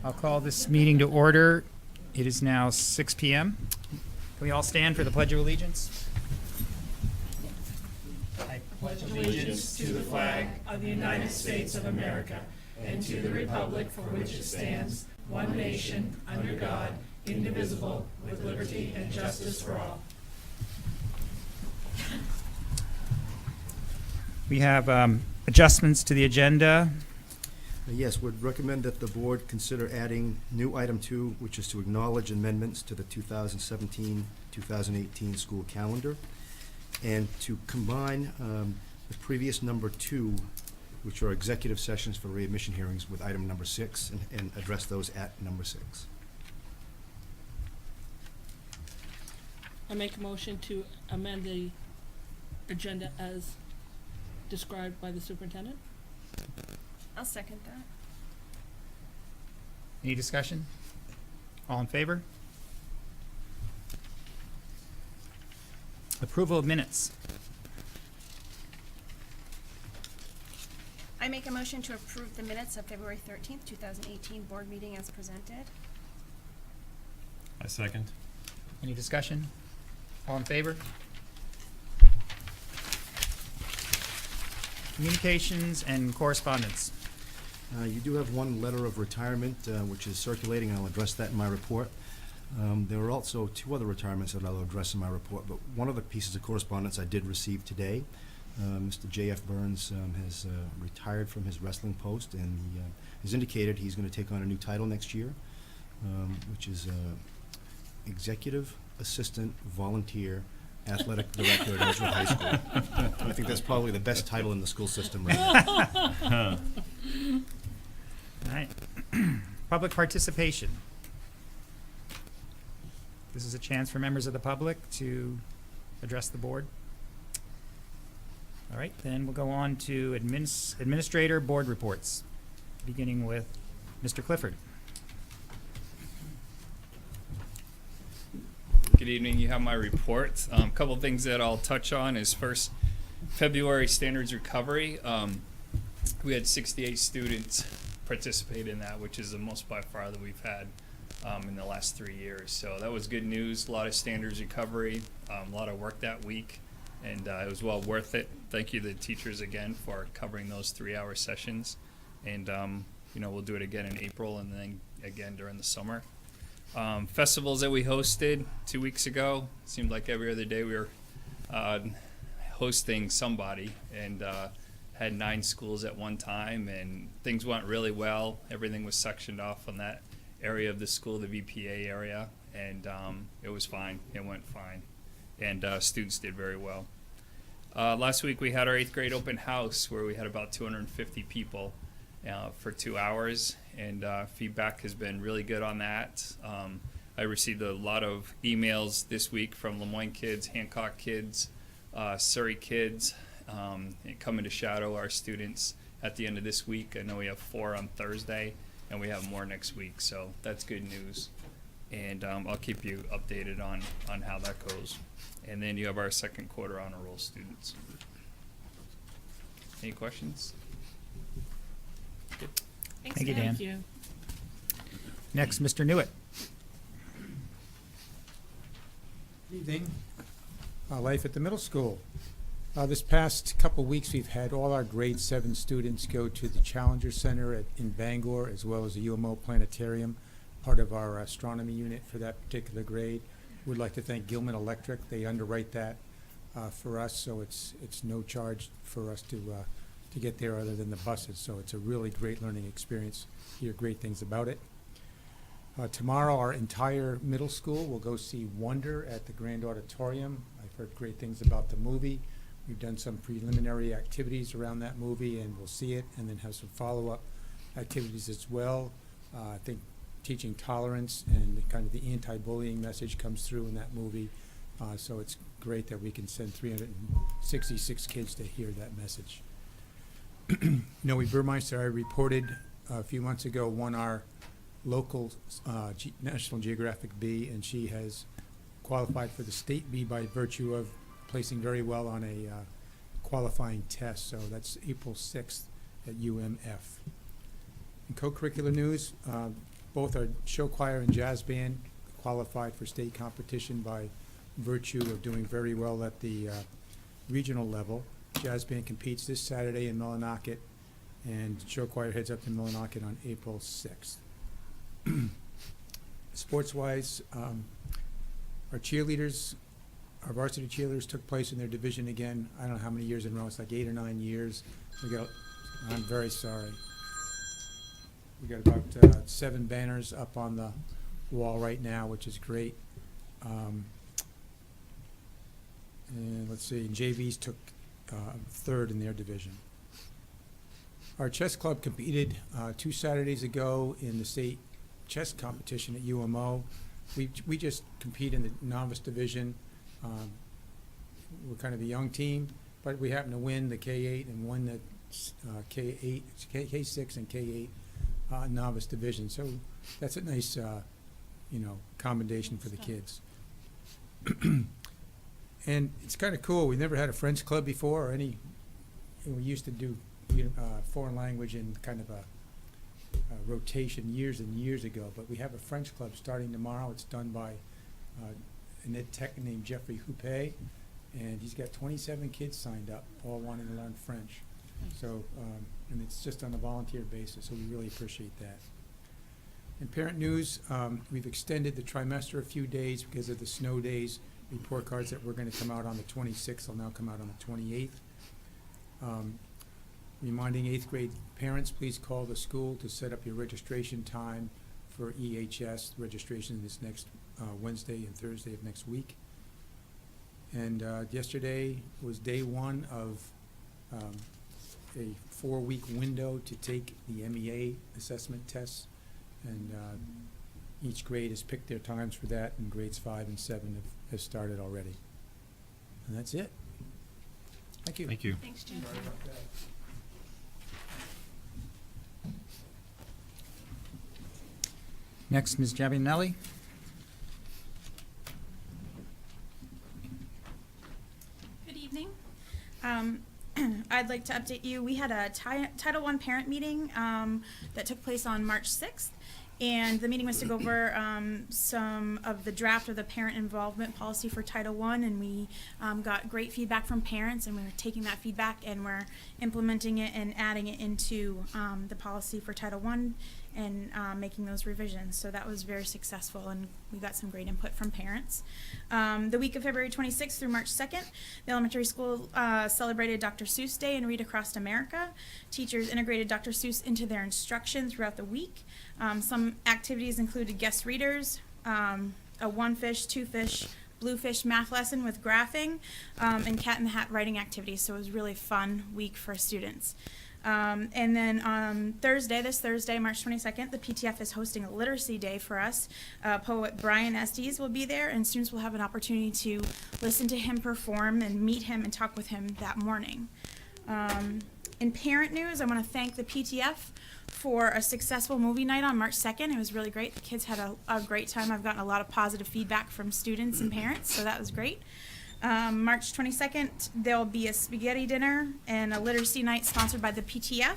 I'll call this meeting to order. It is now 6 p.m. Can we all stand for the Pledge of Allegiance? I pledge Allegiance to the flag of the United States of America and to the republic for which it stands, one nation, under God, indivisible, with liberty and justice for all. We have adjustments to the agenda. Yes, would recommend that the board consider adding new item 2, which is to acknowledge amendments to the 2017-2018 school calendar, and to combine the previous number 2, which are executive sessions for readmission hearings, with item number 6, and address those at number 6. I make a motion to amend the agenda as described by the superintendent. I'll second that. Any discussion? All in favor? Approval of minutes. I make a motion to approve the minutes of February 13th, 2018 board meeting as presented. I second. Any discussion? All in favor? Communications and correspondence. You do have one letter of retirement, which is circulating, and I'll address that in my report. There are also 2 other retirements that I'll address in my report, but one of the pieces of correspondence I did receive today. Mr. J.F. Burns has retired from his wrestling post, and he has indicated he's going to take on a new title next year, which is Executive Assistant Volunteer Athletic Director at Edgewood High School. I think that's probably the best title in the school system right now. All right. Public participation. This is a chance for members of the public to address the board. All right, then we'll go on to administrator board reports, beginning with Mr. Clifford. Good evening. You have my report. A couple of things that I'll touch on is first, February standards recovery. We had 68 students participate in that, which is the most by far that we've had in the last 3 years. So that was good news. A lot of standards recovery, a lot of work that week, and it was well worth it. Thank you to the teachers again for covering those 3-hour sessions. And, we'll do it again in April and then again during the summer. Festivals that we hosted 2 weeks ago, seemed like every other day we were hosting somebody, and had 9 schools at one time, and things went really well. Everything was sectioned off on that area of the school, the VPA area, and it was fine. It went fine, and students did very well. Last week we had our 8th grade open house where we had about 250 people for 2 hours, and feedback has been really good on that. I received a lot of emails this week from Lemoyne kids, Hancock kids, Surrey kids, coming to shadow our students at the end of this week. I know we have 4 on Thursday, and we have more next week, so that's good news. And I'll keep you updated on how that goes. And then you have our second quarter honor roll students. Any questions? Good. Thanks, Thank you, Dan. Dan. Thank you. Next, Mr. Newitt. Evening. Life at the middle school. This past couple weeks, we've had all our grade 7 students go to the Challenger Center in Bangor, as well as the UMO Planetarium, part of our astronomy unit for that particular grade. We'd like to thank Gilman Electric. They underwrite that for us, so it's no charge for us to get there other than the buses. So it's a really great learning experience. Hear great things about it. Tomorrow, our entire middle school will go see Wonder at the Grand Auditorium. I've heard great things about the movie. We've done some preliminary activities around that movie, and we'll see it and then have some follow-up activities as well. I think teaching tolerance and kind of the anti-bullying message comes through in that movie. So it's great that we can send 366 kids to hear that message. Noe Burmeister, I reported a few months ago, won our local National Geographic B, and she has qualified for the state B by virtue of placing very well on a qualifying test. So that's April 6th at UMF. In co-curricular news, Both our show choir and jazz band qualified for state competition by virtue of doing very well at the regional level. Jazz band competes this Saturday in Millinocket, and show choir heads up to Millinocket on April 6th. Sports-wise, our cheerleaders, our varsity cheerleaders took place in their division again. I don't know how many years in a row. It's like 8 or 9 years. I'm very sorry. We got about 7 banners up on the wall right now, which is great. And let's see, JVs took 3rd in their division. Our chess club competed 2 Saturdays ago in the state chess competition at UMO. We just compete in the novice division. We're kind of a young team, but we happen to win the K8 and won the K6 and K8 novice division. So that's a nice, commendation for the kids. And it's kind of cool. We never had a French club before or any. We used to do foreign language in kind of a rotation years and years ago, but we have a French club starting tomorrow. It's done by an ed tech named Jeffrey Houpé, and he's got 27 kids signed up, all wanting to learn French. So, and it's just on a volunteer basis, so we really appreciate that. In parent news, we've extended the trimester a few days because of the snow days. Report cards that were going to come out on the 26th will now come out on the 28th. Reminding 8th grade parents, please call the school to set up your registration time for EHS. Registration is next Wednesday and Thursday of next week. And yesterday was day 1 of a 4-week window to take the MEA assessment tests. And each grade has picked their times for that, and grades 5 and 7 have started already. And that's it. Thank you. Thank you. Thanks, Jim. Next, Ms. Giavinelli. Good evening. I'd like to update you. We had a Title I parent meeting that took place on March 6th. And the meeting was to go over some of the draft of the parent involvement policy for Title I, and we got great feedback from parents, and we're taking that feedback and we're implementing it and adding it into the policy for Title I and making those revisions. So that was very successful, and we got some great input from parents. The week of February 26th through March 2nd, the elementary school celebrated Dr. Seuss Day and Read Across America. Teachers integrated Dr. Seuss into their instruction throughout the week. Some activities included guest readers, a 1 fish, 2 fish, bluefish math lesson with graphing, and cat in the hat writing activities. So it was a really fun week for students. And then on this Thursday, March 22nd, the PTF is hosting a literacy day for us. Poet Brian Estes will be there, and students will have an opportunity to listen to him perform and meet him and talk with him that morning. In parent news, I want to thank the PTF for a successful movie night on March 2nd. It was really great. The kids had a great time. I've gotten a lot of positive feedback from students and parents, so that was great. March 22nd, there'll be a spaghetti dinner and a literacy night sponsored by the PTF,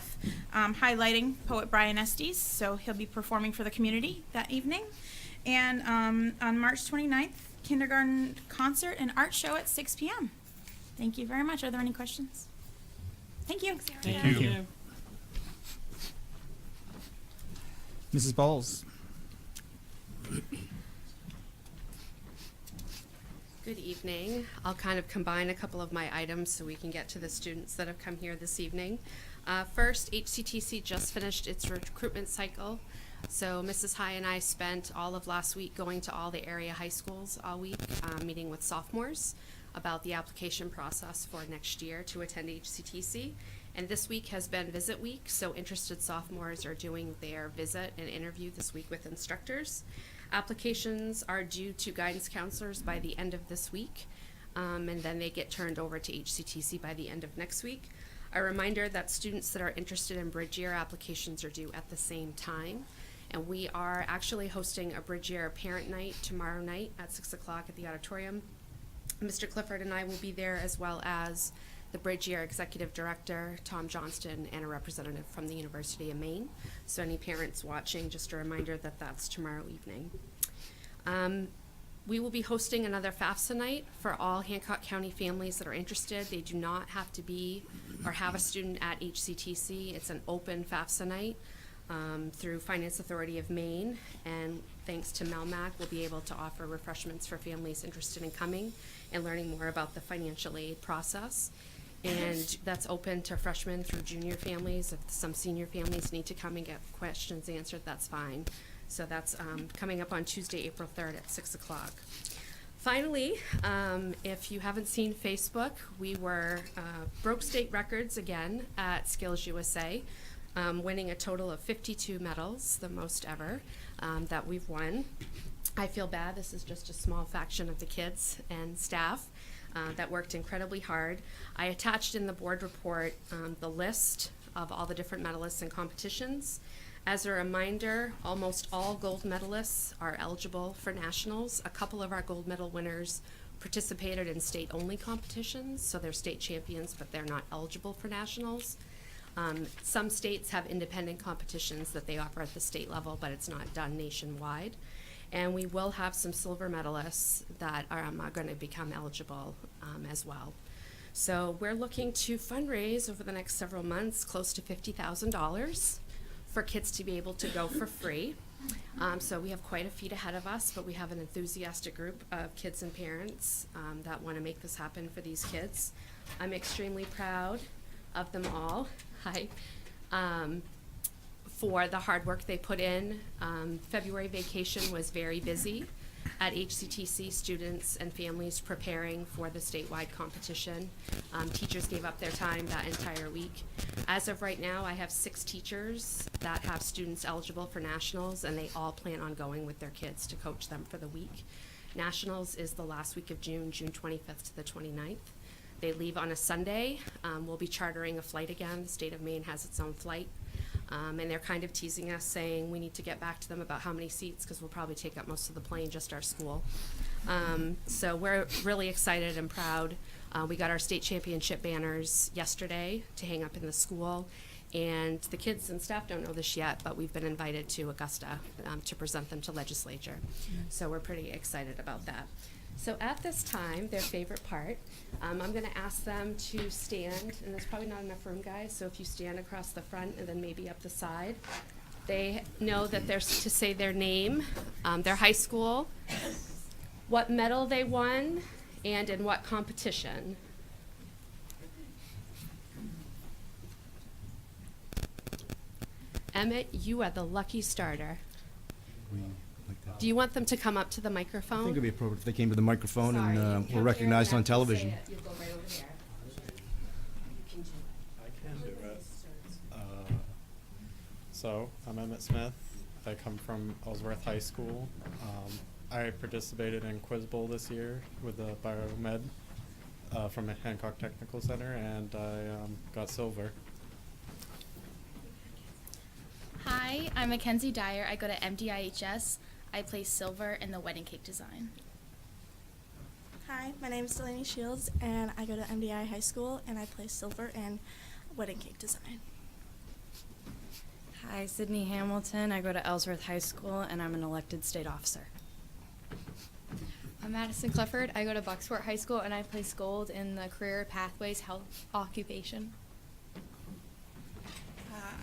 highlighting poet Brian Estes, so he'll be performing for the community that evening. And on March 29th, kindergarten concert and art show at 6 p.m. Thank you very much. Are there any questions? Thank you. Thank you. Mrs. Bowles. Good evening. I'll kind of combine a couple of my items so we can get to the students that have come here this evening. First, HCTC just finished its recruitment cycle. So Mrs. High and I spent all of last week going to all the area high schools all week, meeting with sophomores about the application process for next year to attend HCTC. And this week has been visit week, so interested sophomores are doing their visit and interview this week with instructors. Applications are due to guidance counselors by the end of this week, and then they get turned over to HCTC by the end of next week. A reminder that students that are interested in Bridge Year applications are due at the same time, and we are actually hosting a Bridge Year parent night tomorrow night at 6 o'clock at the auditorium. Mr. Clifford and I will be there, as well as the Bridge Year Executive Director, Tom Johnston, and a representative from the University of Maine. So any parents watching, just a reminder that that's tomorrow evening. We will be hosting another FAFSA night for all Hancock County families that are interested. They do not have to be or have a student at HCTC. It's an open FAFSA night through Finance Authority of Maine, and thanks to Melmac, we'll be able to offer refreshments for families interested in coming and learning more about the financial aid process. And that's open to freshmen through junior families. If some senior families need to come and get questions answered, that's fine. So that's coming up on Tuesday, April 3rd at 6 o'clock. Finally, if you haven't seen Facebook, we broke state records again at Skills USA, winning a total of 52 medals, the most ever that we've won. I feel bad, this is just a small fraction of the kids and staff that worked incredibly hard. I attached in the board report the list of all the different medalists and competitions. As a reminder, almost all gold medalists are eligible for nationals. A couple of our gold medal winners participated in state-only competitions, so they're state champions, but they're not eligible for nationals. Some states have independent competitions that they offer at the state level, but it's not done nationwide. And we will have some silver medalists that are going to become eligible as well. So we're looking to fundraise over the next several months close to $50,000 for kids to be able to go for free. So we have quite a feat ahead of us, but we have an enthusiastic group of kids and parents that want to make this happen for these kids. I'm extremely proud of them all. Hi. For the hard work they put in. February vacation was very busy at HCTC, students and families preparing for the statewide competition. Teachers gave up their time that entire week. As of right now, I have 6 teachers that have students eligible for nationals, and they all plan on going with their kids to coach them for the week. Nationals is the last week of June, June 25th to the 29th. They leave on a Sunday. We'll be chartering a flight again. The state of Maine has its own flight. And they're kind of teasing us, saying we need to get back to them about how many seats, because we'll probably take up most of the plane, just our school. So we're really excited and proud. We got our state championship banners yesterday to hang up in the school. And the kids and staff don't know this yet, but we've been invited to Augusta to present them to legislature. So we're pretty excited about that. So at this time, their favorite part, I'm going to ask them to stand, and there's probably not enough room, guys, so if you stand across the front and then maybe up the side. They know that they're to say their name, their high school, what medal they won, and in what competition. Emmett, you are the lucky starter. Do you want them to come up to the I microphone? think it'd be appropriate if they came to the microphone Sorry, you and come were here recognized and on have to say television. it. You'll go right over there. I can do it. So, I'm Emmett Smith. I come from Ellsworth High School. I participated in Quiz Bowl this year with the Biomed from Hancock Technical Center, and I got silver. Hi, I'm Mackenzie Dyer. I go to MDIHS. I play silver in the wedding cake design. Hi, my name is Delaney Shields, and I go to MDI High School, and I play silver in wedding cake design. Hi, Sydney Hamilton. I go to Ellsworth High School, and I'm an elected state officer. I'm Madison Clifford. I go to Bucksport High School, and I place gold in the Career Pathways Health Occupation.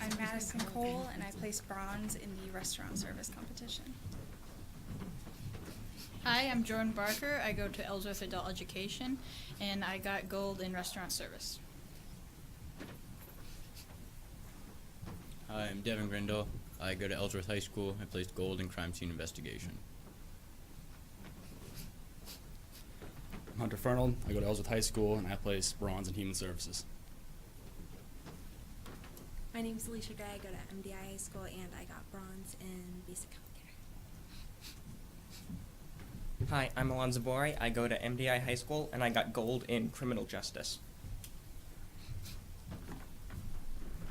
I'm Madison Cole, and I placed bronze in the restaurant service competition. Hi, I'm Jordan Barker. I go to Ellsworth Adult Education, and I got gold in restaurant service. Hi, I'm Devin Grindle. I go to Ellsworth High School. I placed gold in crime scene investigation. I'm Hunter Fernald. I go to Ellsworth High School, and I place bronze in human services. My name is Alicia Day. I go to MDI High School, and I got bronze in basic healthcare. Hi, I'm Alonzo Bori. I go to MDI High School, and I got gold in criminal justice.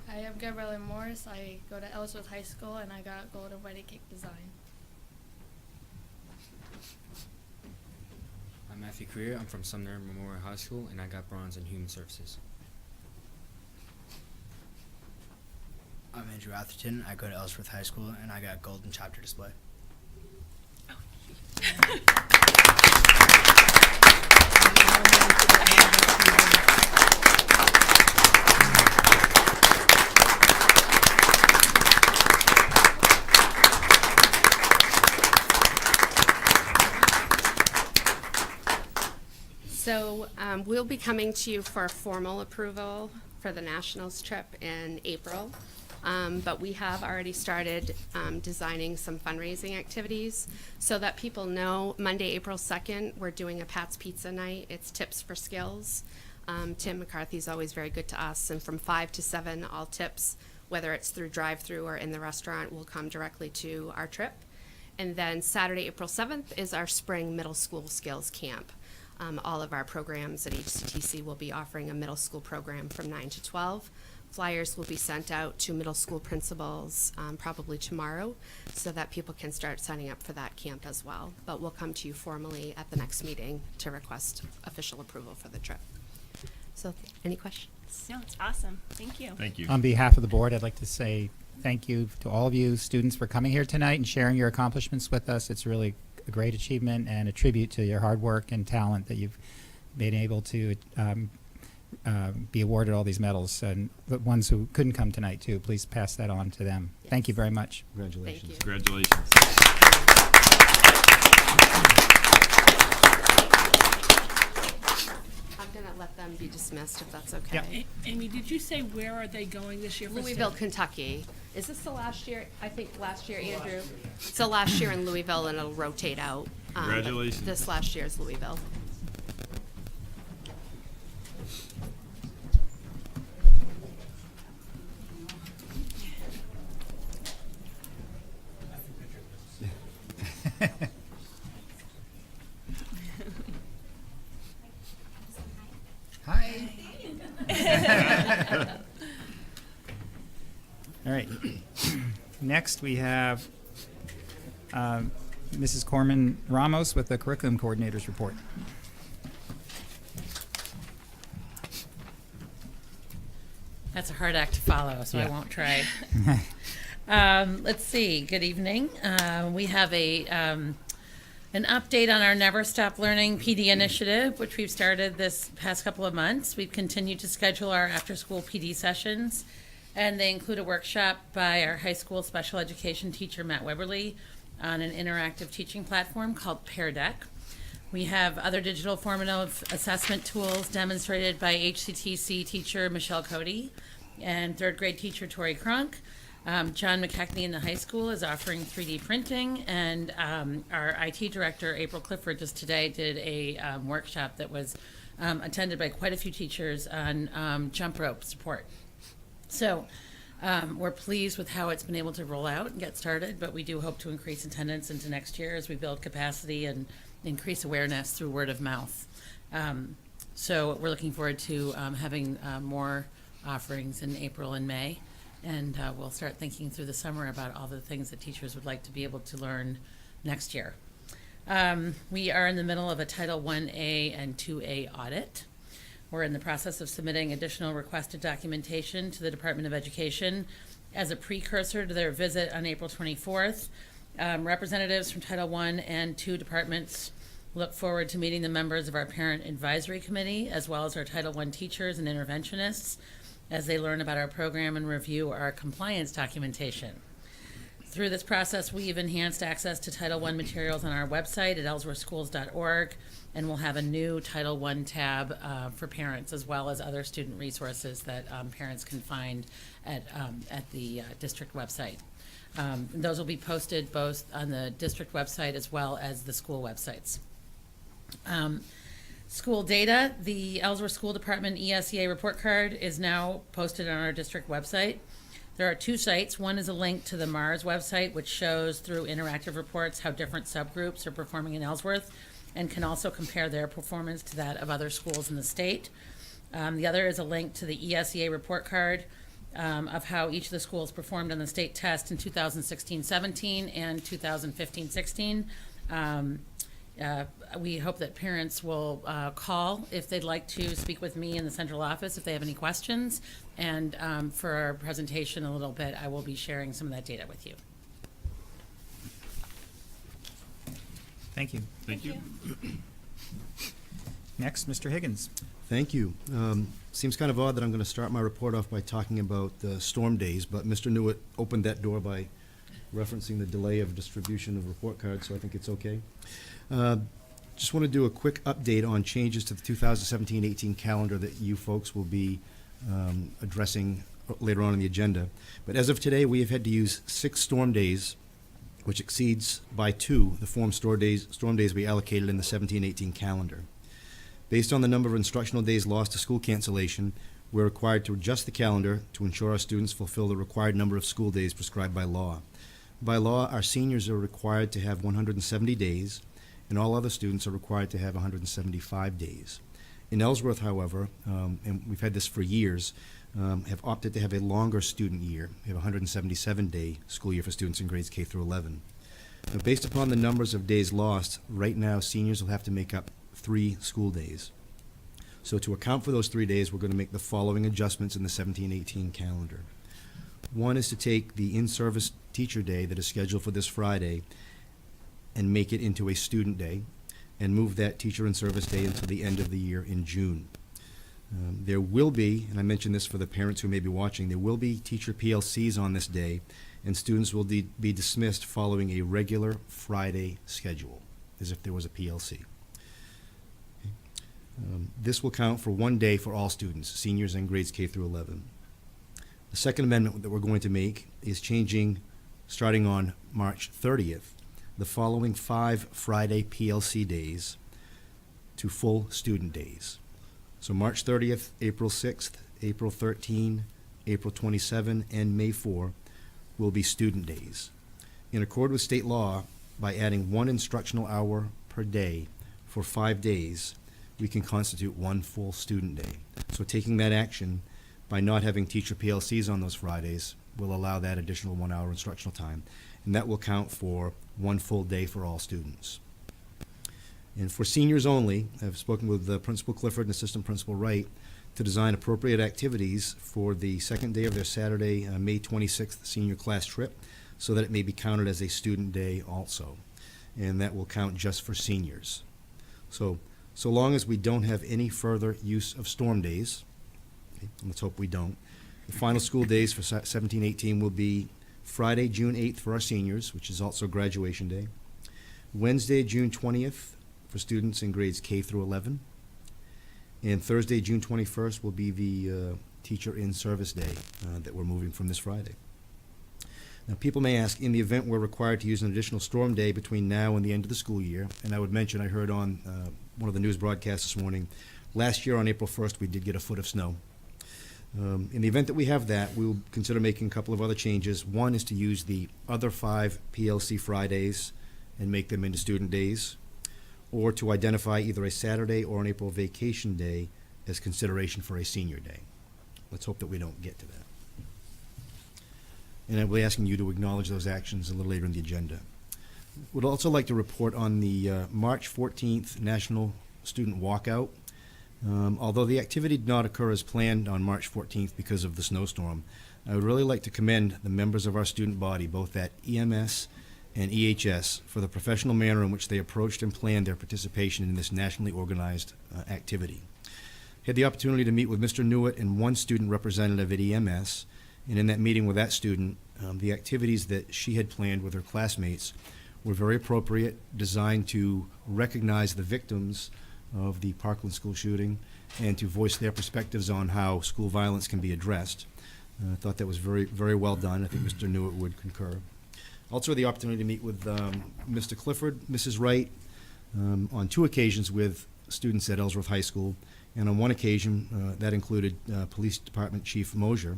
Hi, I'm Gabriella Morris. I go to Ellsworth High School, and I got gold in wedding cake design. I'm Matthew Career. I'm from Sumner Memorial High School, and I got bronze in human services. I'm Andrew Atherton. I go to Ellsworth High School, and I got gold in chapter display. So we'll be coming to you for formal approval for the Nationals trip in April. But we have already started designing some fundraising activities so that people know Monday, April 2nd, we're doing a Pat's Pizza Night. It's Tips for Skills. Tim McCarthy's always very good to us, and from 5 to 7, all tips, whether it's through drive-through or in the restaurant, will come directly to our trip. And then Saturday, April 7th is our spring middle school skills camp. All of our programs at HCTC will be offering a middle school program from 9 to 12. Flyers will be sent out to middle school principals probably tomorrow so that people can start signing up for that camp as well. But we'll come to you formally at the next meeting to request official approval for the trip. So any questions? No, it's awesome. Thank you. Thank you. On behalf of the board, I'd like to say thank you to all of you students for coming here tonight and sharing your accomplishments with us. It's really a great achievement and a tribute to your hard work and talent that you've been able to be awarded all these medals. And the ones who couldn't come tonight too, please pass that on to them. Yes. Thank you very much. Congratulations. Thank you. Congratulations. I'm going to let them be dismissed if that's okay. Amy, did you say where are they going this year? For Louisville, Kentucky. Is this the last year? I think last year, Andrew. So last year in Louisville, and it'll rotate out. But Congratulations. This last year is Louisville. Hi. All right. Next, we have Mrs. Corman Ramos with the Curriculum Coordinator's Report. That's a hard act to follow, so I Yeah. won't try. Let's see. Good evening. We have an update on our Never Stop Learning PD initiative, which we've started this past couple of months. We've continued to schedule our after-school PD sessions, and they include a workshop by our high school special education teacher, Matt Weberly, on an interactive teaching platform called Pear Deck. We have other digital formative assessment tools demonstrated by HCTC teacher Michelle Cody and third grade teacher Tori Cronk. John McKechnie in the high school is offering 3D printing, and our IT director, April Clifford, just today did a workshop that was attended by quite a few teachers on jump rope support. So we're pleased with how it's been able to roll out and get started, but we do hope to increase attendance into next year as we build capacity and increase awareness through word of mouth. So we're looking forward to having more offerings in April and May. And we'll start thinking through the summer about all the things that teachers would like to be able to learn next year. We are in the middle of a Title 1A and 2A audit. We're in the process of submitting additional requested documentation to the Department of Education as a precursor to their visit on April 24th. Representatives from Title I and II departments look forward to meeting the members of our Parent Advisory Committee, as well as our Title I teachers and interventionists, as they learn about our program and review our compliance documentation. Through this process, we've enhanced access to Title I materials on our website at ellsworthschools.org, and we'll have a new Title I tab for parents, as well as other student resources that parents can find at the district website. Those will be posted both on the district website as well as the school websites. School data, the Ellsworth School Department ESEA report card is now posted on our district website. There are two sites. One is a link to the MARS website, which shows through interactive reports how different subgroups are performing in Ellsworth and can also compare their performance to that of other schools in the state. The other is a link to the ESEA report card of how each of the schools performed on the state test in 2016-17 and 2015-16. we hope that parents will call if they'd like to speak with me in the central office if they have any questions. And for our presentation a little bit, I will be sharing some of that data with you. Thank you. Thank you. Next, Mr. Higgins. Thank you. Seems kind of odd that I'm going to start my report off by talking about storm days, but Mr. Newitt opened that door by referencing the delay of distribution of report cards, so I think it's okay. Just want to do a quick update on changes to the 2017-18 calendar that you folks will be addressing later on in the agenda. But as of today, we have had to use 6 storm days, which exceeds by 2 the storm days we allocated in the 17-18 calendar. Based on the number of instructional days lost to school cancellation, we're required to adjust the calendar to ensure our students fulfill the required number of school days prescribed by law. By law, our seniors are required to have 170 days, and all other students are required to have 175 days. In Ellsworth, however, and we've had this for years, have opted to have a longer student year. We have a 177-day school year for students in grades K through 11. Now, based upon the numbers of days lost, right now seniors will have to make up 3 school days. So to account for those 3 days, we're going to make the following adjustments in the 17-18 calendar. One is to take the in-service teacher day that is scheduled for this Friday and make it into a student day and move that teacher in-service day until the end of the year in June. There will be, and I mentioned this for the parents who may be watching, there will be teacher PLCs on this day, and students will be dismissed following a regular Friday schedule, as if there was a PLC. This will count for 1 day for all students, seniors in grades K through 11. The second amendment that we're going to make is changing, starting on March 30th, the following 5 Friday PLC days to full student days. So March 30th, April 6th, April 13, April 27, and May 4 will be student days. In accord with state law, by adding 1 instructional hour per day for 5 days, we can constitute 1 full student day. So taking that action by not having teacher PLCs on those Fridays will allow that additional 1 hour instructional time, and that will count for 1 full day for all students. And for seniors only, I've spoken with Principal Clifford and Assistant Principal Wright to design appropriate activities for the second day of their Saturday, May 26th senior class trip, so that it may be counted as a student day also. And that will count just for seniors. So long as we don't have any further use of storm days, okay, let's hope we don't, the final school days for 17-18 will be Friday, June 8th for our seniors, which is also graduation day, Wednesday, June 20th for students in grades K through 11, and Thursday, June 21st will be the teacher in-service day that we're moving from this Friday. Now, people may ask, in the event we're required to use an additional storm day between now and the end of the school year, and I would mention, I heard on one of the news broadcasts this morning, last year on April 1st we did get a foot of snow. In the event that we have that, we will consider making a couple of other changes. One is to use the other 5 PLC Fridays and make them into student days, or to identify either a Saturday or an April vacation day as consideration for a senior day. Let's hope that we don't get to that. And I will be asking you to acknowledge those actions a little later in the agenda. Would also like to report on the March 14th National Student Walkout. Although the activity did not occur as planned on March 14th because of the snowstorm, I would really like to commend the members of our student body, both at EMS and EHS, for the professional manner in which they approached and planned their participation in this nationally organized activity. Had the opportunity to meet with Mr. Newitt and 1 student representative at EMS, and in that meeting with that student, the activities that she had planned with her classmates were very appropriate, designed to recognize the victims of the Parkland school shooting and to voice their perspectives on how school violence can be addressed. I thought that was very, very well done. I think Mr. Newitt would concur. Also had the opportunity to meet with Mr. Clifford, Mrs. Wright, on 2 occasions with students at Ellsworth High School, and on 1 occasion that included Police Department Chief Mosier.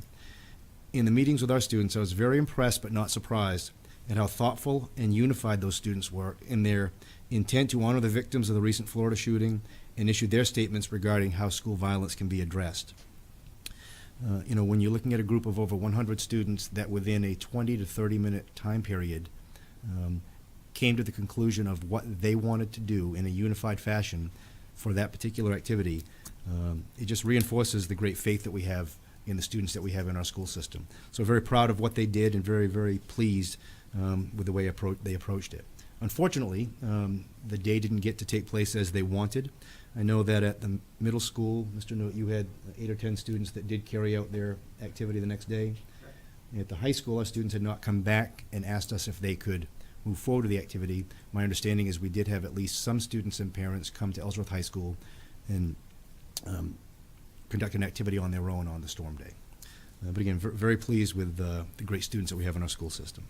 In the meetings with our students, I was very impressed but not surprised at how thoughtful and unified those students were in their intent to honor the victims of the recent Florida shooting and issue their statements regarding how school violence can be addressed. When you're looking at a group of over 100 students that within a 20 to 30 minute time period came to the conclusion of what they wanted to do in a unified fashion for that particular activity, it just reinforces the great faith that we have in the students that we have in our school system. So very proud of what they did and very, very pleased with the way they approached it. Unfortunately, the day didn't get to take place as they wanted. I know that at the middle school, Mr. Note, you had 8 or 10 students that did carry out their activity the next day. At the high school, our students had not come back and asked us if they could move forward with the activity. My understanding is we did have at least some students and parents come to Ellsworth High School and conduct an activity on their own on the storm day. But again, very pleased with the great students that we have in our school system.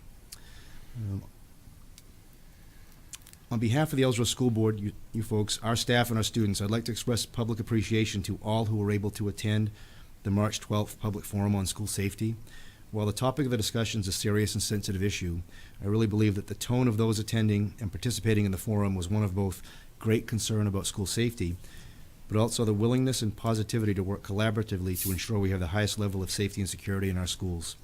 On behalf of the Ellsworth School Board, you folks, our staff and our students, I'd like to express public appreciation to all who were able to attend the March 12th Public Forum on School Safety. While the topic of the discussion is a serious and sensitive issue, I really believe that the tone of those attending and participating in the forum was one of both great concern about school safety, but also the willingness and positivity to work collaboratively to ensure we have the highest level of safety and security in our schools.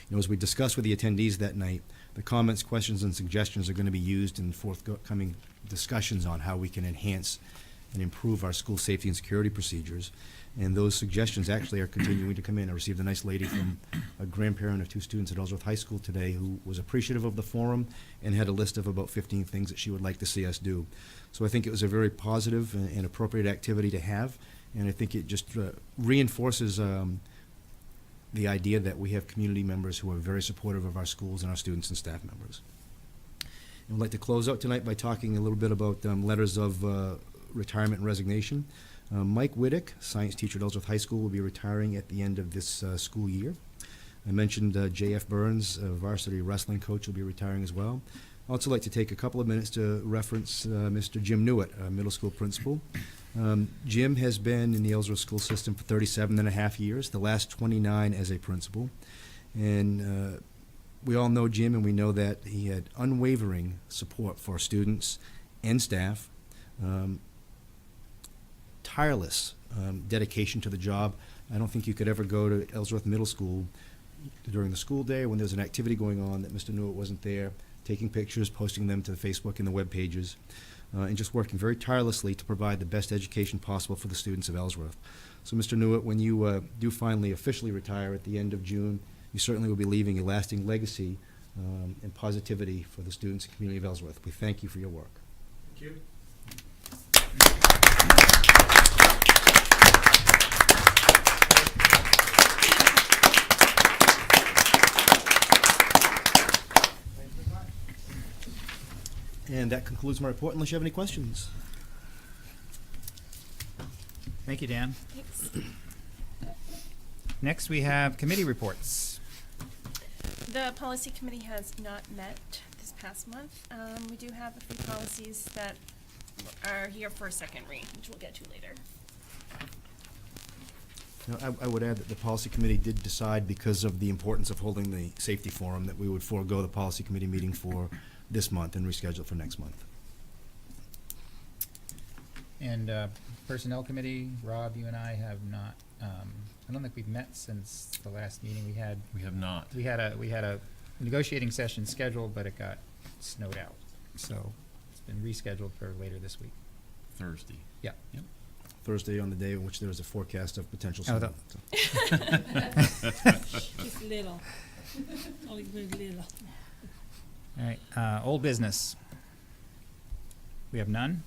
You know, as we discussed with the attendees that night, the comments, questions, and suggestions are going to be used in forthcoming discussions on how we can enhance and improve our school safety and security procedures. And those suggestions actually are continuing to come in. I received a nice lady from a grandparent of 2 students at Ellsworth High School today who was appreciative of the forum and had a list of about 15 things that she would like to see us do. So I think it was a very positive and appropriate activity to have, and I think it just reinforces the idea that we have community members who are very supportive of our schools and our students and staff members. And I'd like to close out tonight by talking a little bit about letters of retirement and resignation. Mike Widdick, science teacher at Ellsworth High School, will be retiring at the end of this school year. I mentioned J.F. Burns, varsity wrestling coach, will be retiring as well. I'd also like to take a couple of minutes to reference Mr. Jim Newitt, middle school principal. Jim has been in the Ellsworth school system for 37 and a half years, the last 29 as a principal. And we all know Jim, and we know that he had unwavering support for students and staff, tireless dedication to the job. I don't think you could ever go to Ellsworth Middle School during the school day when there's an activity going on that Mr. Newitt wasn't there, taking pictures, posting them to the Facebook and the web pages, and just working very tirelessly to provide the best education possible for the students of Ellsworth. So Mr. Newitt, when you do finally officially retire at the end of June, you certainly will be leaving a lasting legacy and positivity for the students and community of Ellsworth. We thank you for your work. Thank you. And that concludes my report, unless you have any questions. Thank you, Dan. Thanks. Next, we have committee reports. The policy committee has not met this past month. We do have a few policies that are here for a second read, which we'll get to later. Now, I would add that the policy committee did decide, because of the importance of holding the safety forum, that we would forego the policy committee meeting for this month and reschedule it for next month. And Personnel Committee, Rob, you and I have not, I don't think we've met since the last meeting we had. We have not. We had a negotiating session scheduled, but it got snowed out. So it's been rescheduled for later this week. Thursday. Yeah. Yep. Thursday, on the day in which there was a forecast of potential Oh, snow. Just little. Only very little. All right, old business. We have none.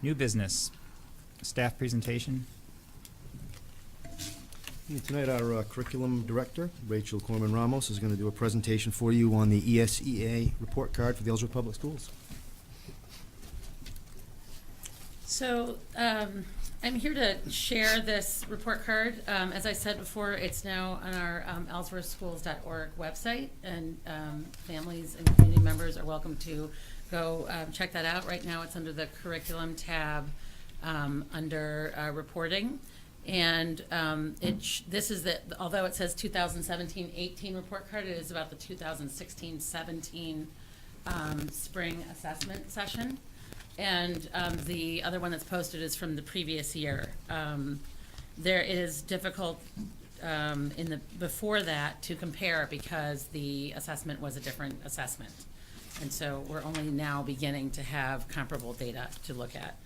New business. Staff presentation. Tonight, our curriculum director, Rachel Corman Ramos, is going to do a presentation for you on the ESEA report card for the Ellsworth Public Schools. So I'm here to share this report card. As I said before, it's now on our ellsworthschools.org website, and families and community members are welcome to go check that out. Right now it's under the curriculum tab under reporting. And this is although it says 2017-18 report card, it is about the 2016-17 spring assessment session. And the other one that's posted is from the previous year. It is difficult before that to compare because the assessment was a different assessment. And so we're only now beginning to have comparable data to look at.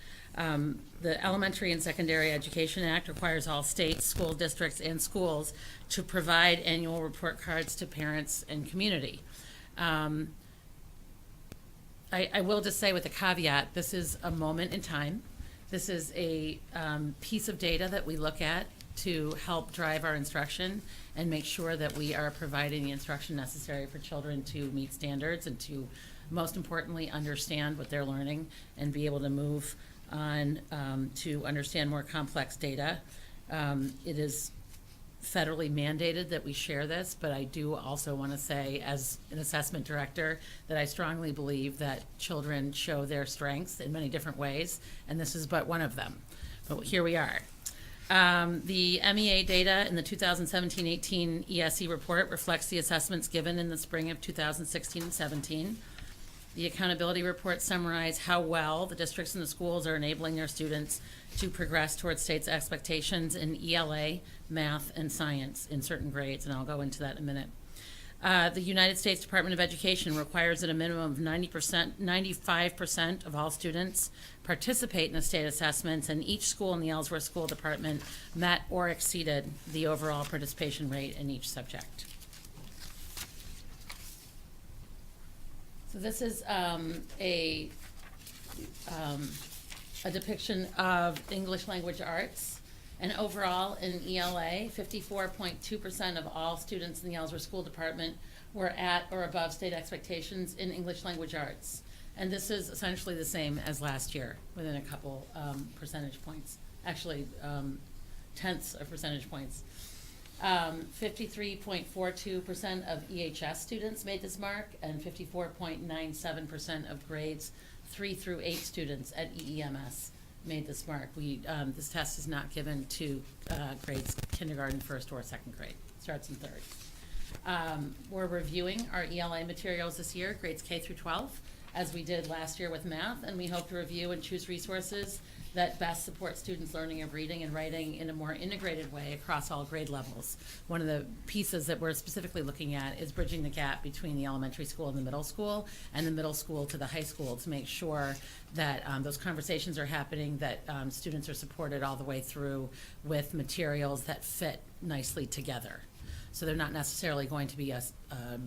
The Elementary and Secondary Education Act requires all states, school districts, and schools to provide annual report cards to parents and community. I will just say with a caveat, this is a moment in time. This is a piece of data that we look at to help drive our instruction and make sure that we are providing the instruction necessary for children to meet standards and to, most importantly, understand what they're learning and be able to move on to understand more complex data. It is federally mandated that we share this, but I do also want to say, as an assessment director, that I strongly believe that children show their strengths in many different ways, and this is but one of them. But here we are. The MEA data in the 2017-18 ESE report reflects the assessments given in the spring of 2016 and 17. The accountability reports summarize how well the districts and the schools are enabling their students to progress towards state's expectations in ELA, math, and science in certain grades, and I'll go into that in a minute. The United States Department of Education requires that a minimum of 95% of all students participate in the state assessments, and each school in the Ellsworth School Department met or exceeded the overall participation rate in each subject. So this is a depiction of English language arts. And overall, in ELA, 54.2% of all students in the Ellsworth School Department were at or above state expectations in English language arts. And this is essentially the same as last year, within a couple percentage points. Actually, tenths of percentage points. 53.42% of EHS students made this mark, and 54.97% of grades 3 through 8 students at EEMS made this mark. This test is not given to grades kindergarten, first, or second grade. It starts in third. We're reviewing our ELA materials this year, grades K through 12, as we did last year with math, and we hope to review and choose resources that best support students' learning of reading and writing in a more integrated way across all grade levels. One of the pieces that we're specifically looking at is bridging the gap between the elementary school and the middle school, and the middle school to the high school, to make sure that those conversations are happening, that students are supported all the way through with materials that fit nicely together. So they're not necessarily going to be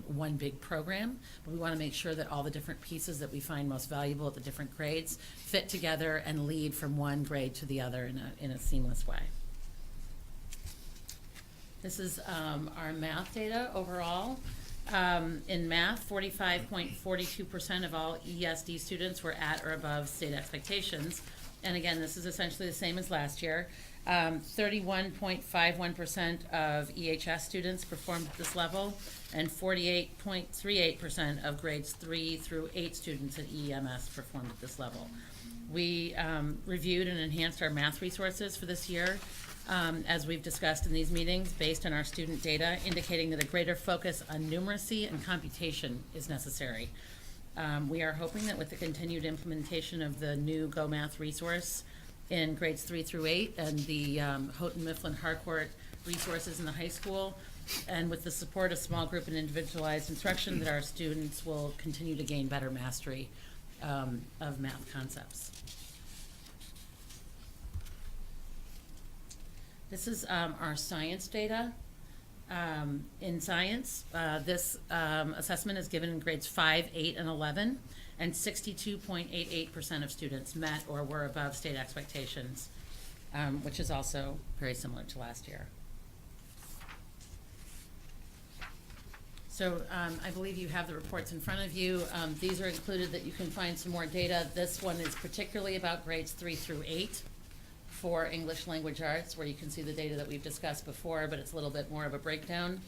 one big program, but we want to make sure that all the different pieces that we find most valuable at the different grades fit together and lead from one grade to the other in a seamless way. This is our math data overall. In math, 45.42% of all ESD students were at or above state expectations. And again, this is essentially the same as last year. 31.51% of EHS students performed at this level, and 48.38% of grades 3 through 8 students at EEMS performed at this level. We reviewed and enhanced our math resources for this year, as we've discussed in these meetings, based on our student data, indicating that a greater focus on numeracy and computation is necessary. We are hoping that with the continued implementation of the new Go Math resource in grades 3 through 8 and the Houghton Mifflin Harcourt resources in the high school, and with the support of small group and individualized instruction, that our students will continue to gain better mastery of math concepts. This is our science data. In science, this assessment is given in grades 5, 8, and 11, and 62.88% of students met or were above state expectations, which is also very similar to last year. So I believe you have the reports in front of you. These are included that you can find some more data. This one is particularly about grades 3 through 8 for English language arts, where you can see the data that we've discussed before, but it's a little bit more of a breakdown.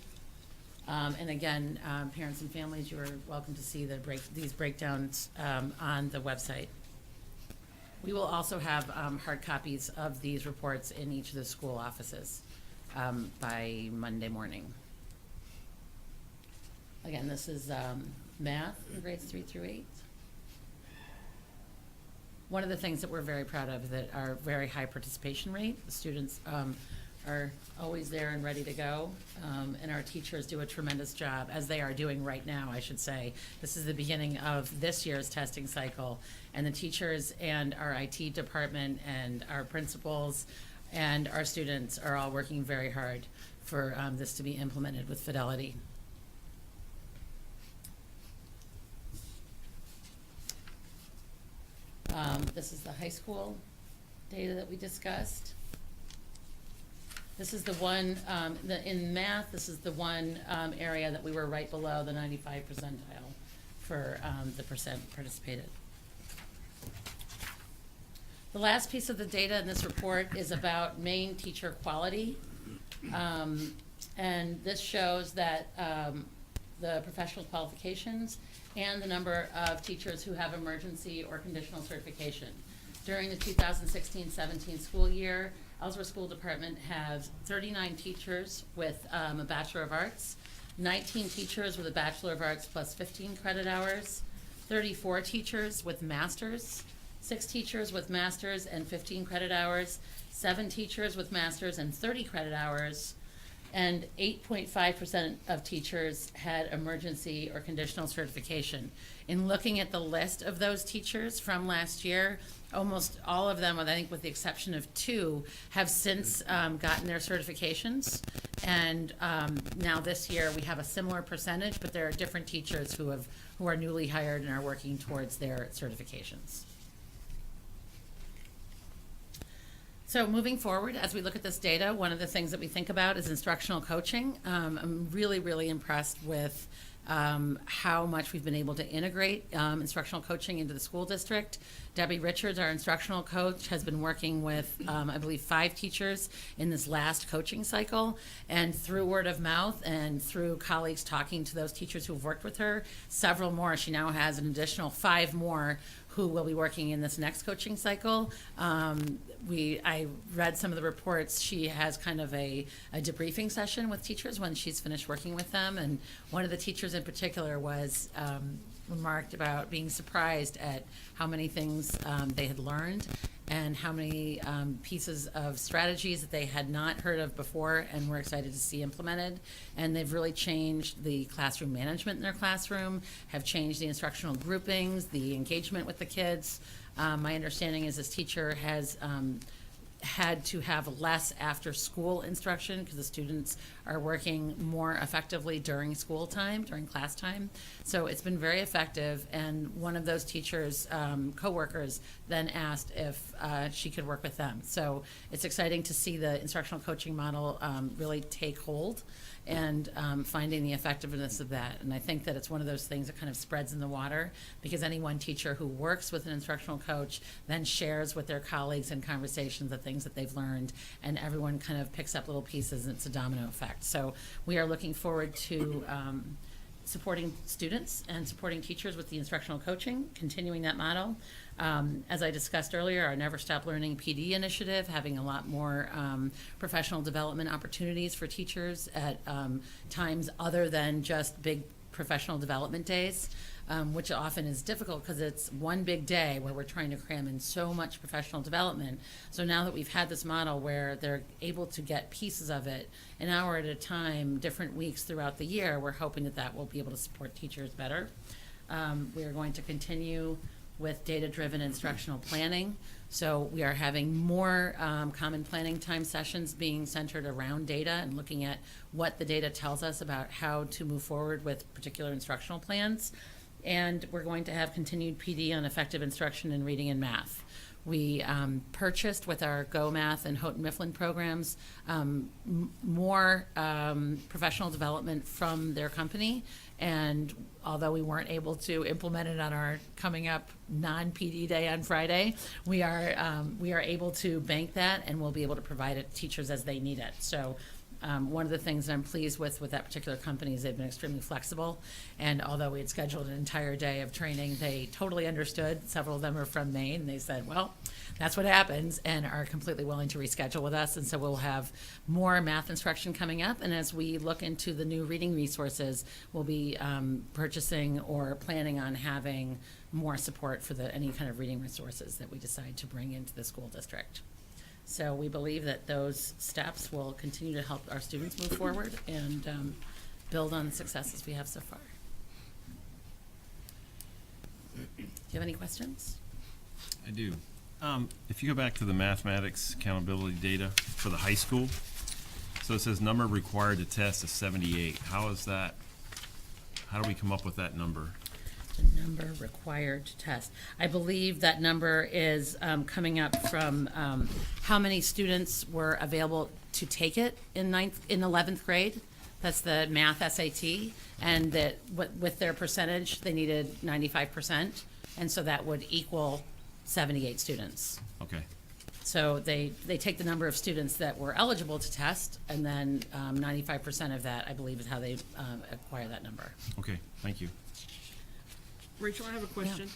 And again, parents and families, you are welcome to see these breakdowns on the website. We will also have hard copies of these reports in each of the school offices by Monday morning. Again, this is math, grades 3 through 8. One of the things that we're very proud of is that our very high participation rate. The students are always there and ready to go. And our teachers do a tremendous job, as they are doing right now, I should say. This is the beginning of this year's testing cycle. And the teachers and our IT department and our principals and our students are all working very hard for this to be implemented with fidelity. This is the high school data that we discussed. This is the one, in math, this is the one area that we were right below the 95 percentile for the percent participated. The last piece of the data in this report is about Maine teacher quality. And this shows that the professional qualifications and the number of teachers who have emergency or conditional certification. During the 2016-17 school year, Ellsworth School Department has 39 teachers with a Bachelor of Arts, 19 teachers with a Bachelor of Arts plus 15 credit hours, 34 teachers with masters, 6 teachers with masters and 15 credit hours, 7 teachers with masters and 30 credit hours, and 8.5% of teachers had emergency or conditional certification. In looking at the list of those teachers from last year, almost all of them, I think with the exception of 2, have since gotten their certifications. And now this year we have a similar percentage, but there are different teachers who are newly hired and are working towards their certifications. So moving forward, as we look at this data, one of the things that we think about is instructional coaching. I'm really, really impressed with how much we've been able to integrate instructional coaching into the school district. Debbie Richards, our instructional coach, has been working with, I believe, 5 teachers in this last coaching cycle. And through word of mouth and through colleagues talking to those teachers who've worked with her, several more, she now has an additional 5 more who will be working in this next coaching cycle. I read some of the reports. She has kind of a debriefing session with teachers when she's finished working with them. And one of the teachers in particular was remarked about being surprised at how many things they had learned and how many pieces of strategies that they had not heard of before and were excited to see implemented. And they've really changed the classroom management in their classroom, have changed the instructional groupings, the engagement with the kids. My understanding is this teacher has had to have less after-school instruction because the students are working more effectively during school time, during class time. So it's been very effective, and one of those teachers' co-workers then asked if she could work with them. So it's exciting to see the instructional coaching model really take hold and finding the effectiveness of that. And I think that it's one of those things that kind of spreads in the water, because any one teacher who works with an instructional coach then shares with their colleagues in conversations the things that they've learned, and everyone kind of picks up little pieces, and it's a domino effect. So we are looking forward to supporting students and supporting teachers with the instructional coaching, continuing that model. As I discussed earlier, our Never Stop Learning PD initiative, having a lot more professional development opportunities for teachers at times other than just big professional development days, which often is difficult because it's one big day where we're trying to cram in so much professional development. So now that we've had this model where they're able to get pieces of it an hour at a time, different weeks throughout the year, we're hoping that that will be able to support teachers better. We are going to continue with data-driven instructional planning. So we are having more common planning time sessions being centered around data and looking at what the data tells us about how to move forward with particular instructional plans. And we're going to have continued PD on effective instruction in reading and math. We purchased with our Go Math and Houghton Mifflin programs more professional development from their company. And although we weren't able to implement it on our coming up non-PD day on Friday, we are able to bank that, and we'll be able to provide it to teachers as they need it. So one of the things that I'm pleased with that particular company is they've been extremely flexible. And although we had scheduled an entire day of training, they totally understood. Several of them are from Maine. They said, well, that's what happens, and are completely willing to reschedule with us. And so we'll have more math instruction coming up. And as we look into the new reading resources, we'll be purchasing or planning on having more support for any kind of reading resources that we decide to bring into the school district. So we believe that those steps will continue to help our students move forward and build on the successes we have so far. Do you have any questions? I do. If you go back to the mathematics accountability data for the high school, so it says number required to test is 78. How is that? How do we come up with that number? The number required to test. I believe that number is coming up from how many students were available to take it in 11th grade. That's the math SAT, and that with their percentage, they needed 95%, and so that would equal 78 students. Okay. So they take the number of students that were eligible to test, and then 95% of that, I believe, is how they acquire that number. Okay, thank you. Rachel, I have a question.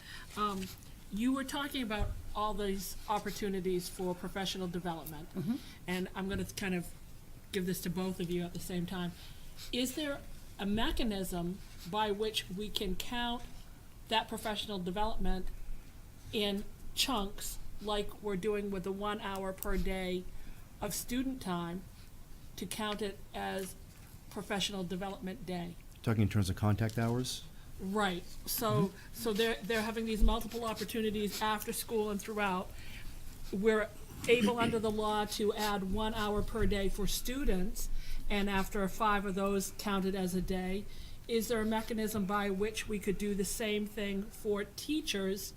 You were talking about all these opportunities for professional development, and I'm going to kind of give this to both of you at the same time. Is there a mechanism by which we can count that professional development in chunks like we're doing with the 1 hour per day of student time to count it as professional development day? Talking in terms of contact hours? Right. So they're having these multiple opportunities after school and throughout. We're able under the law to add 1 hour per day for students, and after 5 of those counted as a day. Is there a mechanism by which we could do the same thing for teachers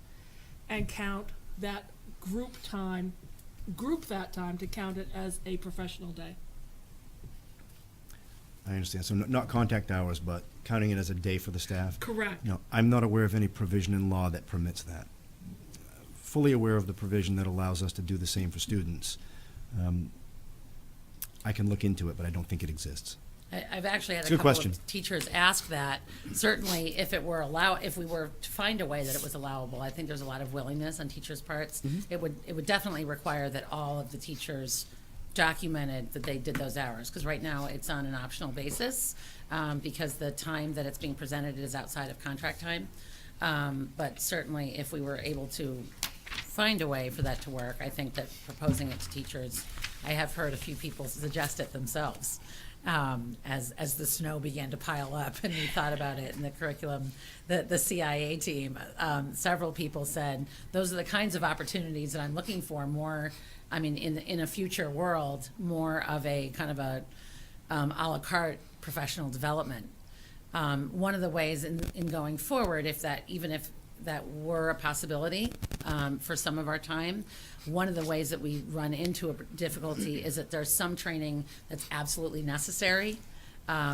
and count that group that time to count it as a professional day? I understand. So not contact hours, but counting it as a day for the staff? Correct. No, I'm not aware of any provision in law that permits that. Fully aware of the provision that allows us to do the same for students. I can look into it, but I don't think it exists. I've actually had It's a a good couple question. of teachers ask that. Certainly, if we were to find a way that it was allowable, I think there's a lot of willingness on teachers' parts. It would definitely require that all of the teachers documented that they did those hours, because right now it's on an optional basis because the time that it's being presented is outside of contract time. But certainly, if we were able to find a way for that to work, I think that proposing it to teachers, I have heard a few people suggest it themselves. As the snow began to pile up and we thought about it in the curriculum, the CIA team, several people said, those are the kinds of opportunities that I'm looking for more, I mean, in a future world, more of a kind of a a la carte professional development. One of the ways in going forward, if that were a possibility for some of our time, one of the ways that we run into a difficulty is that there's some training that's absolutely necessary.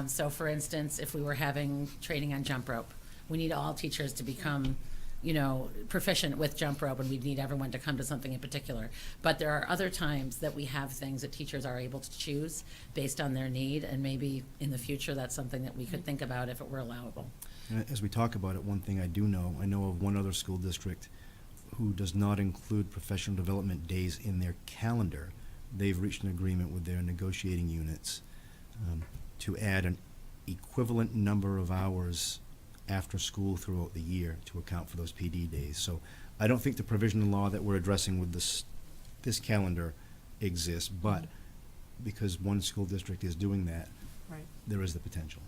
So for instance, if we were having training on jump rope, we need all teachers to become, proficient with jump rope, and we need everyone to come to something in particular. But there are other times that we have things that teachers are able to choose based on their need, and maybe in the future that's something that we could think about if it were allowable. And as we talk about it, one thing I know of one other school district who does not include professional development days in their calendar. They've reached an agreement with their negotiating units to add an equivalent number of hours after school throughout the year to account for those PD days. So I don't think the provision in law that we're addressing with this calendar exists, but because one school district is doing that, Right. there is the potential.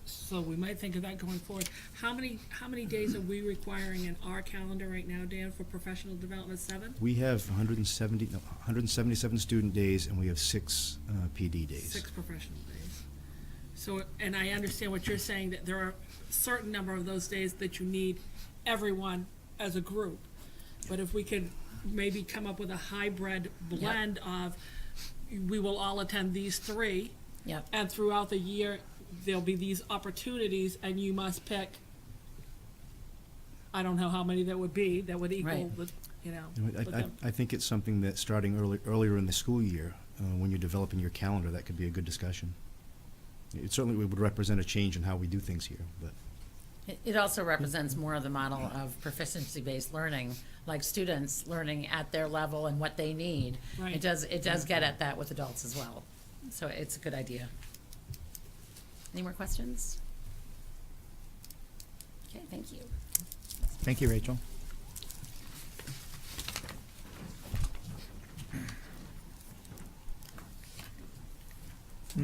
So we might think of that going forward. How many days are we requiring in our calendar right now, Dan, for professional development? 7? We have 177 student days, and we have 6 PD days. 6 professional days. So, and I understand what you're saying, that there are a certain number of those days that you need everyone as a group. But if we could maybe come up with a hybrid blend of, we will all attend these 3, and throughout the year, there'll be these opportunities, and you must pick, I don't know how many that would be, that would equal the, with them. I think it's something that starting earlier in the school year, when you're developing your calendar, that could be a good discussion. It certainly would represent a change in how we do things here, but. It also represents more of the model of proficiency-based learning, like students learning at their level and what they need. Right. It does get at that with adults as well. So it's a good idea. Any more questions? Okay, thank you. Thank you, Rachel.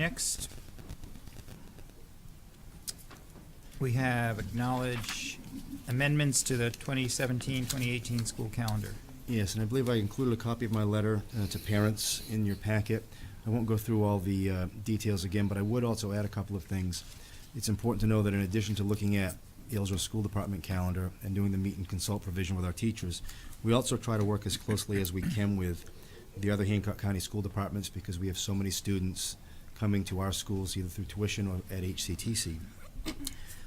Next, we have acknowledge amendments to the 2017-2018 school calendar. Yes, and I believe I included a copy of my letter to parents in your packet. I won't go through all the details again, but I would also add a couple of things. It's important to know that in addition to looking at the Ellsworth School Department calendar and doing the meet and consult provision with our teachers, we also try to work as closely as we can with the other Hancock County school departments because we have so many students coming to our schools either through tuition or at HCTC.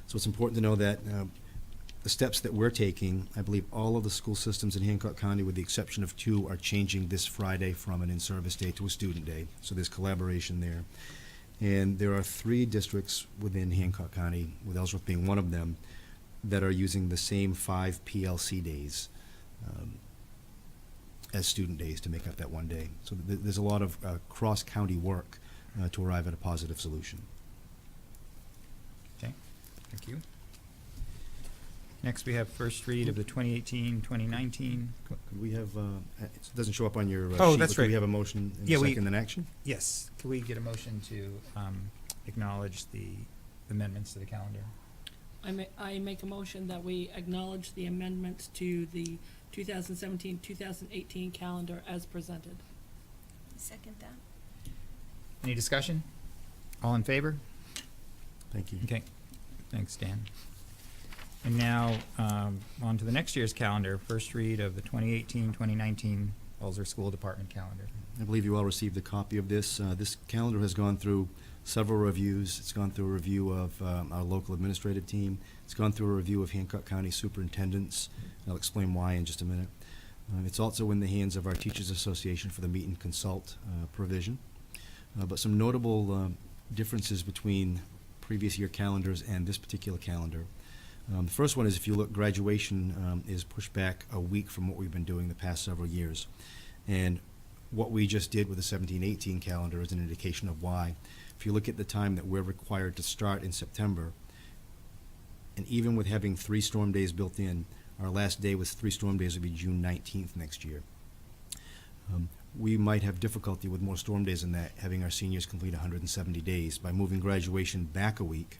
So it's important to know that the steps that we're taking, I believe all of the school systems in Hancock County, with the exception of 2, are changing this Friday from an in-service day to a student day. So there's collaboration there. And there are 3 districts within Hancock County, with Ellsworth being one of them, that are using the same 5 PLC days as student days to make up that one day. So there's a lot of cross-county work to arrive at a positive solution. Okay, thank you. Next, we have first read of the 2018-2019. Could we have, it doesn't show up on your sheet. Oh, that's but right. Could we have a motion and Yeah, a second in action? Yes. Could we get a motion to acknowledge the amendments to the calendar? I make a motion that we acknowledge the amendments to the 2017-2018 calendar as presented. Second that. Any discussion? All in favor? Thank you. Okay. Thanks, Dan. And now, on to the next year's calendar, first read of the 2018-2019 Ellsworth School Department calendar. I believe you all received a copy of this. This calendar has gone through several reviews. It's gone through a review of our local administrative team. It's gone through a review of Hancock County superintendents. I'll explain why in just a minute. It's also in the hands of our Teachers Association for the meet and consult provision. But some notable differences between previous year calendars and this particular calendar. The first one is, if you look, graduation is pushed back a week from what we've been doing the past several years. And what we just did with the 17-18 calendar is an indication of why. If you look at the time that we're required to start in September, and even with having 3 storm days built in, our last day with 3 storm days would be June 19th next year. We might have difficulty with more storm days than that, having our seniors complete 170 days. By moving graduation back a week,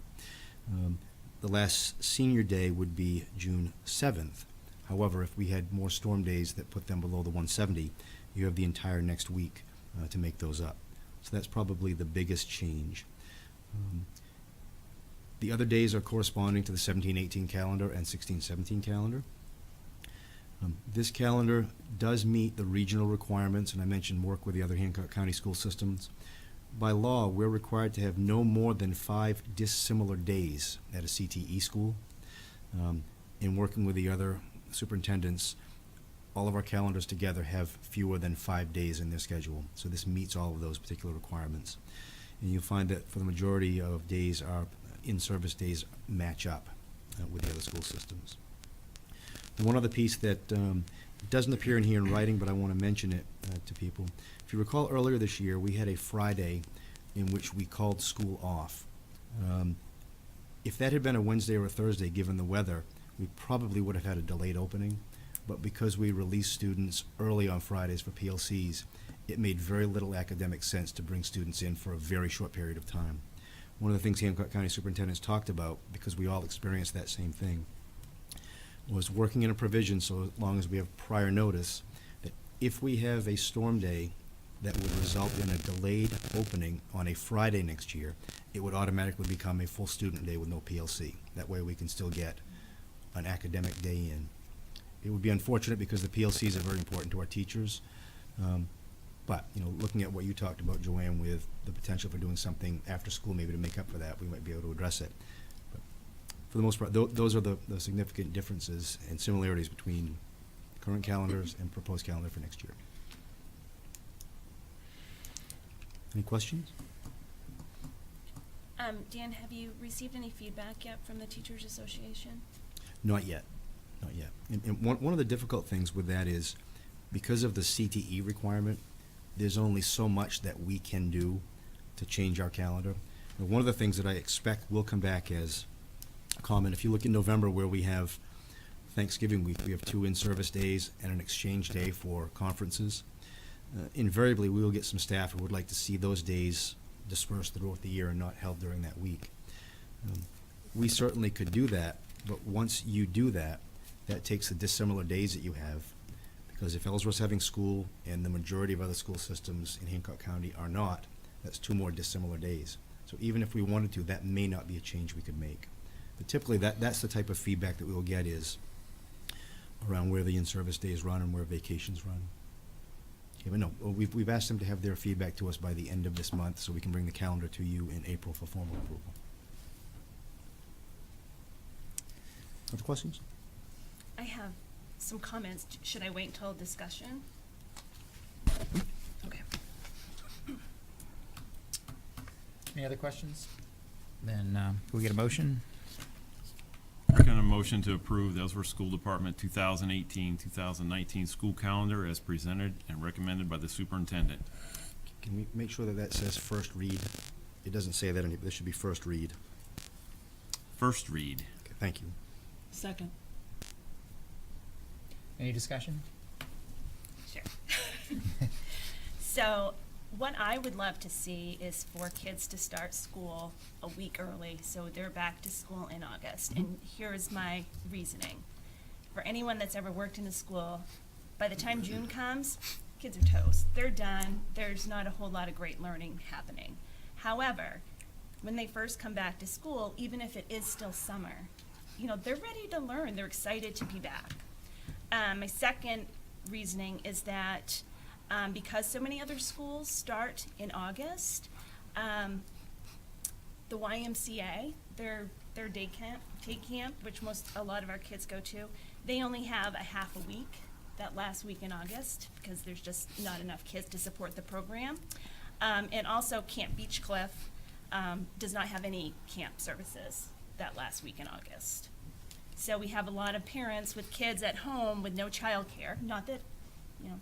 the last senior day would be June 7th. However, if we had more storm days that put them below the 170, you have the entire next week to make those up. So that's probably the biggest change. The other days are corresponding to the 17-18 calendar and 16-17 calendar. This calendar does meet the regional requirements, and I mentioned work with the other Hancock County school systems. By law, we're required to have no more than 5 dissimilar days at a CTE school. In working with the other superintendents, all of our calendars together have fewer than 5 days in their schedule. So this meets all of those particular requirements. And you'll find that for the majority of days, our in-service days match up with the other school systems. And one other piece that doesn't appear in here in writing, but I want to mention it to people. If you recall, earlier this year, we had a Friday in which we called school off. If that had been a Wednesday or a Thursday, given the weather, we probably would have had a delayed opening. But because we released students early on Fridays for PLCs, it made very little academic sense to bring students in for a very short period of time. One of the things Hancock County superintendents talked about, because we all experienced that same thing, was working in a provision so long as we have prior notice that if we have a storm day that would result in a delayed opening on a Friday next year, it would automatically become a full student day with no PLC. That way we can still get an academic day in. It would be unfortunate because the PLCs are very important to our teachers. But, you know, looking at what you talked about, Joanne, with the potential for doing something after school maybe to make up for that, we might be able to address it. But for the most part, those are the significant differences and similarities between current calendars and proposed calendar for next year. Any questions? Dan, have you received any feedback yet from the Teachers Association? Not yet. Not yet. And one of the difficult things with that is because of the CTE requirement, there's only so much that we can do to change our calendar. And one of the things that I expect will come back as common, if you look in November where we have Thanksgiving week, we have 2 in-service days and an exchange day for conferences. Invariably, we will get some staff who would like to see those days dispersed throughout the year and not held during that week. We certainly could do that, but once you do that, that takes the dissimilar days that you have, because if Ellsworth's having school and the majority of other school systems in Hancock County are not, that's 2 more dissimilar days. So even if we wanted to, that may not be a change we could make. But typically, that's the type of feedback that we will get, is around where the in-service days run and where vacations run. Okay, but no, we've asked them to have their feedback to us by the end of this month, so we can bring the calendar to you in April for formal approval. Other questions? I have some comments. Should I wait until discussion? Okay. Any other questions? Then, can we get a motion? Recommend a motion to approve the Ellsworth School Department 2018-2019 school calendar as presented and recommended by the superintendent. Can we make sure that that says first read? It doesn't say that, this should be first read. First read. Okay, thank you. Second. Any discussion? Sure. So what I would love to see is for kids to start school a week early, so they're back to school in August. And here's my reasoning. For anyone that's ever worked in a school, by the time June comes, kids are toast. They're done. There's not a whole lot of great learning happening. However, when they first come back to school, even if it is still summer, you know, they're ready to learn. They're excited to be back. My second reasoning is that because so many other schools start in August, the YMCA, their day camp, which a lot of our kids go to, they only have a half a week that last week in August, because there's just not enough kids to support the program. And also Camp Beechcliff does not have any camp services that last week in August. So we have a lot of parents with kids at home with no childcare, not that, you know,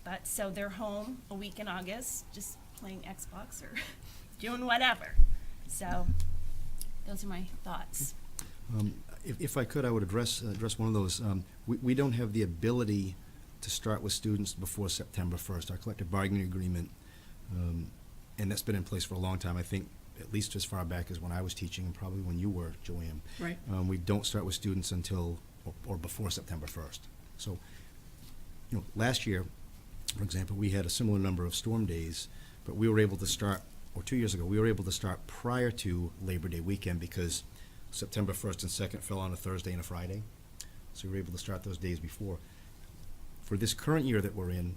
but so they're home a week in August, just playing Xbox or doing whatever. So those are my thoughts. If I could, I would address one of those. We don't have the ability to start with students before September 1st. Our collective bargaining agreement, and that's been in place for a long time, I think at least as far back as when I was teaching and probably when you were, Joanne. Right. We don't start with students until, or before September 1st. So, you know, last year, for example, we had a similar number of storm days, but we were able to start, or 2 years ago, we were able to start prior to Labor Day weekend because September 1st and 2nd fell on a Thursday and a Friday. So we were able to start those days before. For this current year that we're in,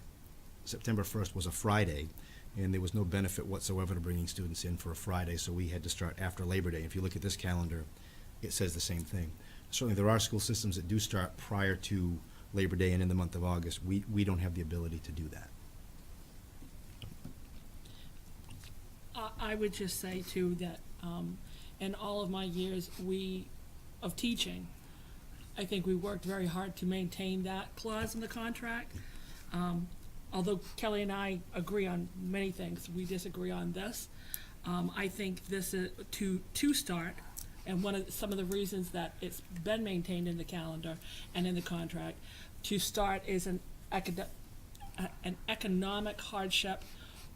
September 1st was a Friday, and there was no benefit whatsoever to bringing students in for a Friday, so we had to start after Labor Day. If you look at this calendar, it says the same thing. Certainly there are school systems that do start prior to Labor Day and in the month of August. We don't have the ability to do that. I would just say too that in all of my years of teaching, I think we worked very hard to maintain that clause in the contract. Although Kelly and I agree on many things, we disagree on this. I think this is to start, and some of the reasons that it's been maintained in the calendar and in the contract, to start is an economic hardship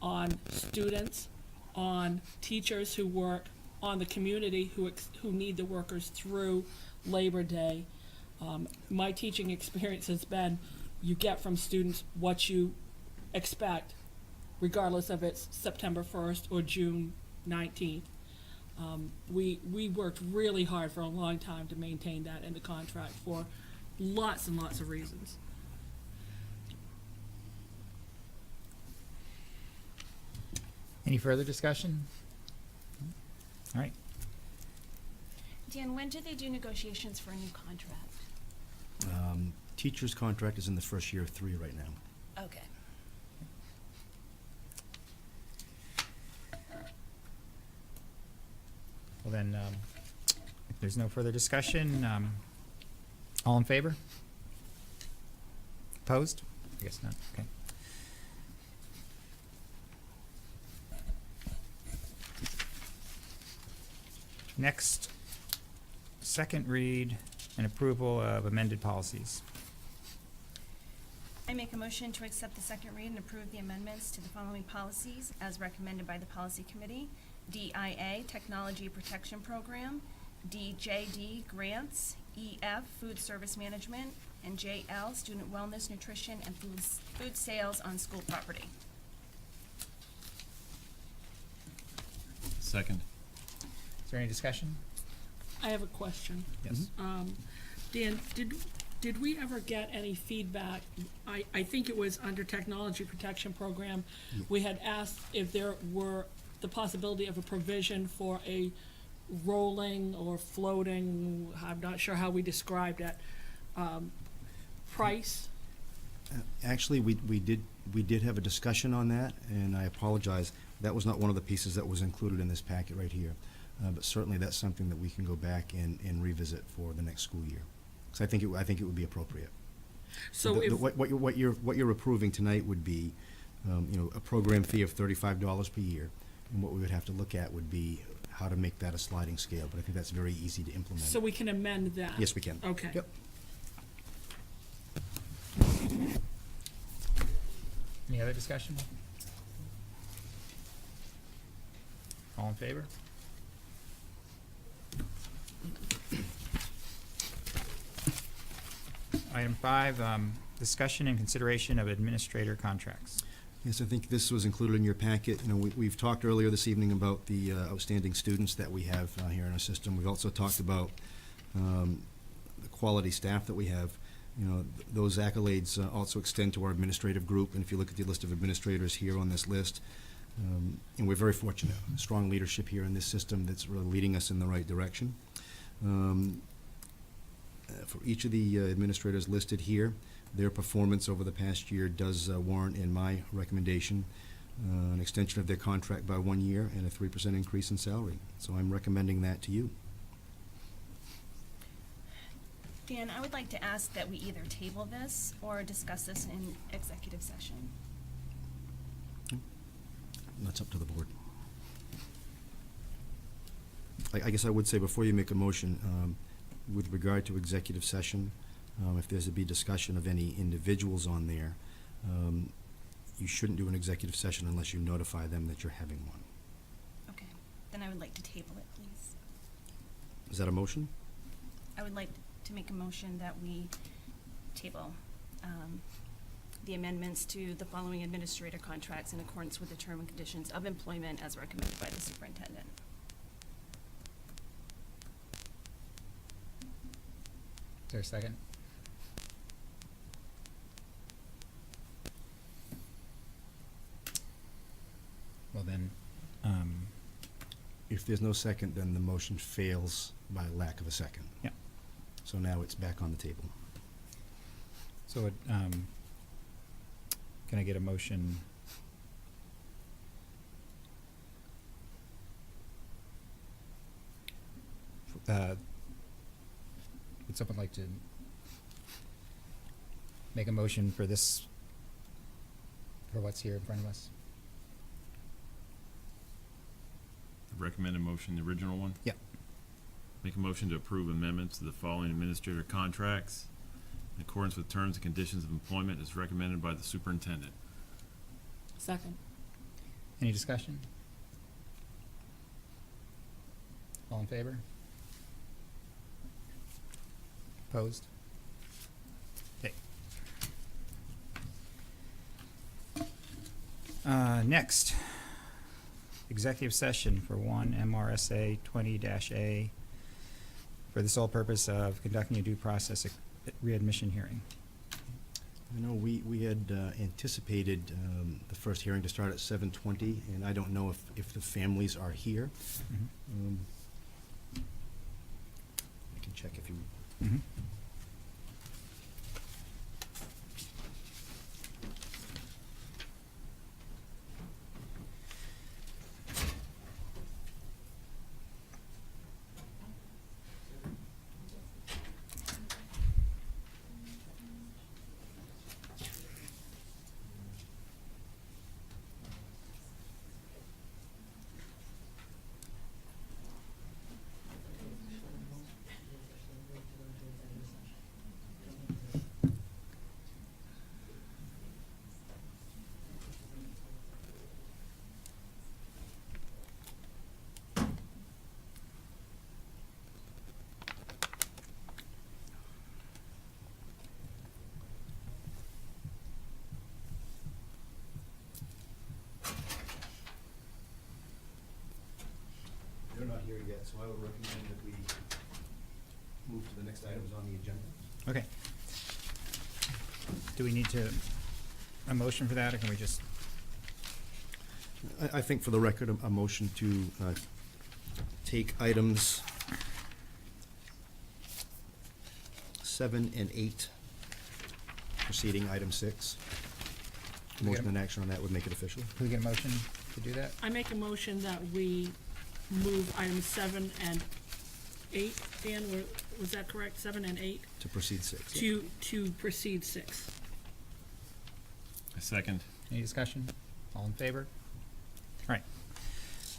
on students, on teachers who work, on the community who need the workers through Labor Day. My teaching experience has been, you get from students what you expect, regardless of it's September 1st or June 19th. We worked really hard for a long time to maintain that in the contract for lots and lots of reasons. Any further discussion? All right. Dan, when do they do negotiations for a new contract? Teacher's contract is in the first year of 3 right now. Okay. Well then, if there's no further discussion, all in favor? Opposed? I guess not, okay. Next, second read and approval of amended policies. I make a motion to accept the second read and approve the amendments to the following policies as recommended by the Policy Committee. DIA, Technology Protection Program, DJD, Grants, EF, Food Service Management, and JL, Student Wellness, Nutrition, and Food Sales on School Property. Second. Is there any discussion? I have a question. Yes. Dan, did we ever get any feedback? I think it was under Technology Protection Program. We had asked if there were the possibility of a provision for a rolling or floating, I'm not sure how we described it, price. Actually, we did have a discussion on that, and I apologize. That was not one of the pieces that was included in this packet right here. But certainly that's something that we can go back and revisit for the next school year. Because I think it would be appropriate. So what you're approving tonight would be, a program fee of $35 per year. And what we would have to look at would be how to make that a sliding scale. But I think that's very easy to implement. So we can amend that? Yes, we can. Okay. Yep. Any other discussion? All in favor? Item 5, discussion and consideration of administrator contracts. Yes, I think this was included in your packet. We've talked earlier this evening about the outstanding students that we have here in our system. We've also talked about the quality staff that we have. Those accolades also extend to our administrative group. And if you look at the list of administrators here on this list, and we're very fortunate, strong leadership here in this system that's really leading us in the right direction. For each of the administrators listed here, their performance over the past year does warrant, in my recommendation, an extension of their contract by 1 year and a 3% increase in salary. So I'm recommending that to you. Dan, I would like to ask that we either table this or discuss this in executive session. That's up to the board. I guess I would say before you make a motion, with regard to executive session, if there's to be discussion of any individuals on there, you shouldn't do an executive session unless you notify them that you're having one. Okay, then I would like to table it, please. Is that a motion? I would like to make a motion that we table the amendments to the following administrator contracts in accordance with the term and conditions of employment as recommended by the superintendent. Is there a second? Well then, If there's no second, then the motion fails by lack of a second. Yeah. So now it's back on the table. so can I get a motion? Would someone like to make a motion for this, for what's here in front of us? The recommended motion, the original one? Yeah. Make a motion to approve amendments to the following administrator contracts in accordance with terms and conditions of employment as recommended by the superintendent. Second. Any discussion? All in favor? Opposed? Okay. Next, executive session for 1 MRSA 20-A for the sole purpose of conducting a due process readmission hearing. I know we had anticipated the first hearing to start at 7:20, and I don't know if the families are here. I can check if you... Mhm. not here yet, so I would recommend that we move to the next items on the agenda. Okay. Do we need a motion for that, or can we just? I think for the record, a motion to take items 7 and 8, preceding item 6. Motion and action on that would make it official. Can we get a motion to do that? I make a motion that we move items 7 and 8. Dan, was that correct? 7 and 8? To proceed 6. To proceed 6. A second. Any discussion? All in favor? All right.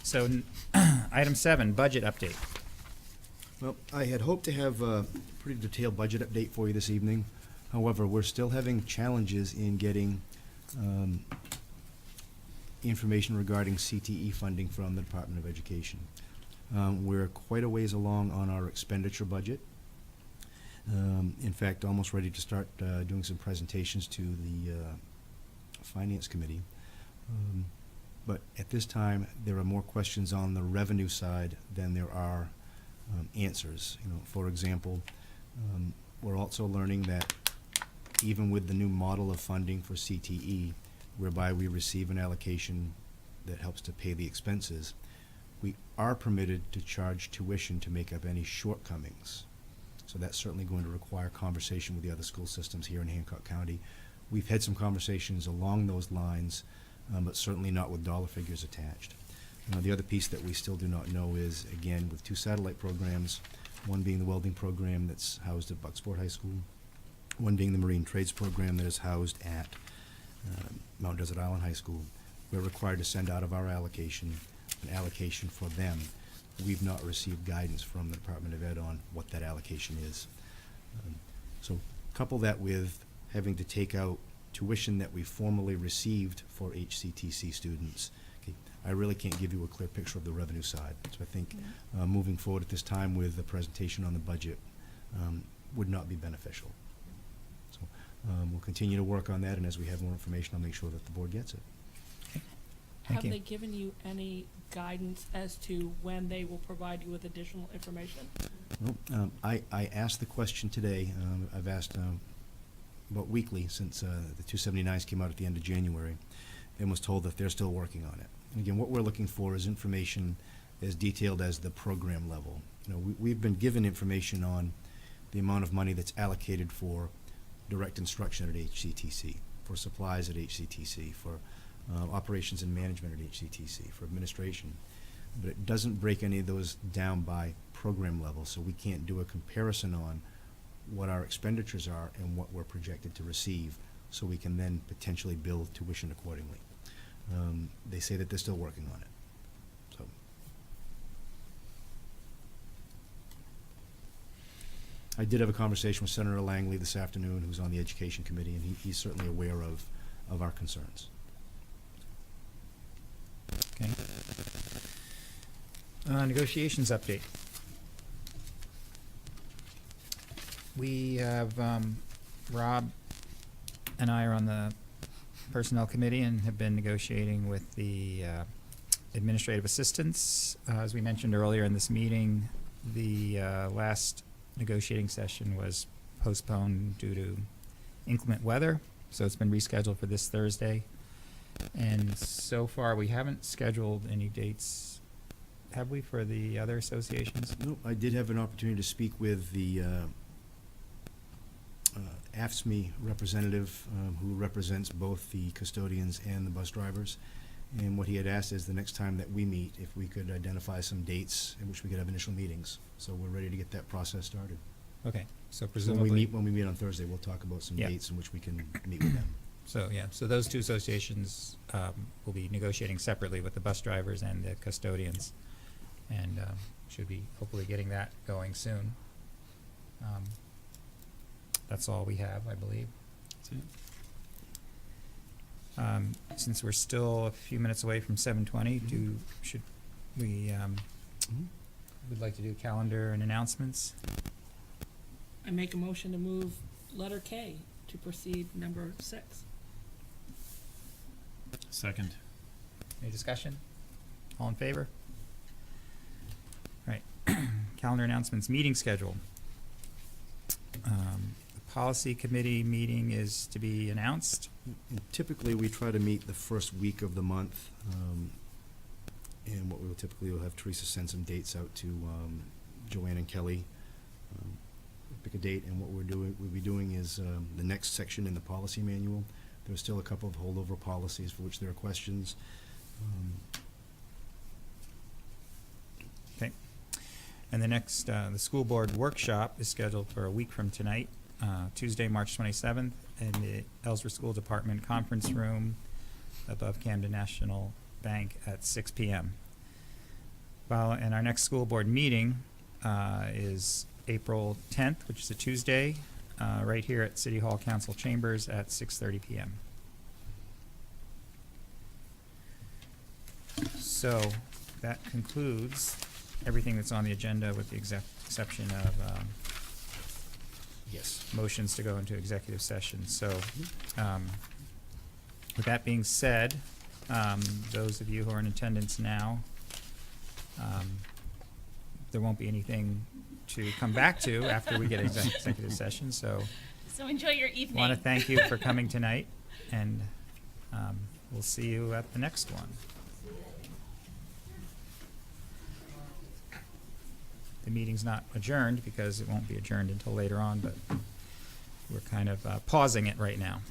So, item 7, budget update. Well, I had hoped to have a pretty detailed budget update for you this evening. However, we're still having challenges in getting information regarding CTE funding from the Department of Education. We're quite a ways along on our expenditure budget. In fact, almost ready to start doing some presentations to the Finance Committee. But at this time, there are more questions on the revenue side than there are answers. You know, for example, we're also learning that even with the new model of funding for CTE, whereby we receive an allocation that helps to pay the expenses, we are permitted to charge tuition to make up any shortcomings. So that's certainly going to require conversation with the other school systems here in Hancock County. We've had some conversations along those lines, but certainly not with dollar figures attached. The other piece that we still do not know is, again, with 2 satellite programs, one being the welding program that's housed at Bucksport High School, one being the marine trades program that is housed at Mount Desert Island High School. We're required to send out of our allocation an allocation for them. We've not received guidance from the Department of Ed on what that allocation is. So couple that with having to take out tuition that we formally received for HCTC students. Okay, I really can't give you a clear picture of the revenue side. So I think moving forward at this time with the presentation on the budget would not be beneficial. So we'll continue to work on that, and as we have more information, I'll make sure that the board gets it. Have they given you any guidance as to when they will provide you with additional information? Well, I asked the question today. I've asked about weekly since the 279s came out at the end of January, and was told that they're still working on it. And again, what we're looking for is information as detailed as the program level. You know, we've been given information on the amount of money that's allocated for direct instruction at HCTC, for supplies at HCTC, for operations and management at HCTC, for administration. But it doesn't break any of those down by program level, so we can't do a comparison on what our expenditures are and what we're projected to receive, so we can then potentially bill tuition accordingly. They say that they're still working on it. So. I did have a conversation with Senator Langley this afternoon, who's on the Education Committee, and he's certainly aware of our concerns. Okay. Negotiations update. We have, Rob and I are on the Personnel Committee and have been negotiating with the administrative assistants. As we mentioned earlier in this meeting, the last negotiating session was postponed due to inclement weather, so it's been rescheduled for this Thursday. And so far, we haven't scheduled any dates, have we, for the other associations? No, I did have an opportunity to speak with the AFSCME representative who represents both the custodians and the bus drivers. And what he had asked is the next time that we meet, if we could identify some dates in which we could have initial meetings. So we're ready to get that process started. Okay, so So presumably. when we meet on Thursday, we'll talk about some Yeah. dates in which we can meet with them. So, yeah, so those 2 associations will be negotiating separately with the bus drivers and the custodians, and should be hopefully getting that going soon. That's all we have, I believe. Since we're still a few minutes away from 7:20, should we, would like to do calendar and announcements? I make a motion to move letter K to proceed number 6. Second. Any discussion? All in favor? calendar announcements, meeting schedule. The policy committee meeting is to be announced. And typically, we try to meet the first week of the month. And what we will typically will have Teresa send some dates out to Joanne and Kelly. Pick a date, and what we'll be doing is the next section in the policy manual. There's still a couple of holdover policies for which there are questions. Okay. And the next, the school board workshop is scheduled for a week from tonight, Tuesday, March 27th, in the Ellsworth School Department Conference Room above Camden National Bank at 6 p.m. Well, and our next school board meeting is April 10th, which is a Tuesday, right here at City Hall Council Chambers at 6:30 p.m. So that concludes everything that's on the agenda with the exception of Yes. motions to go into executive session. So with that being said, those of you who are in attendance now, there won't be anything to come back to after we get executive session. So enjoy your evening. want to thank you for coming tonight, and we'll see you at the next one. The meeting's not adjourned because it won't be adjourned until later on, but we're kind of pausing it right now.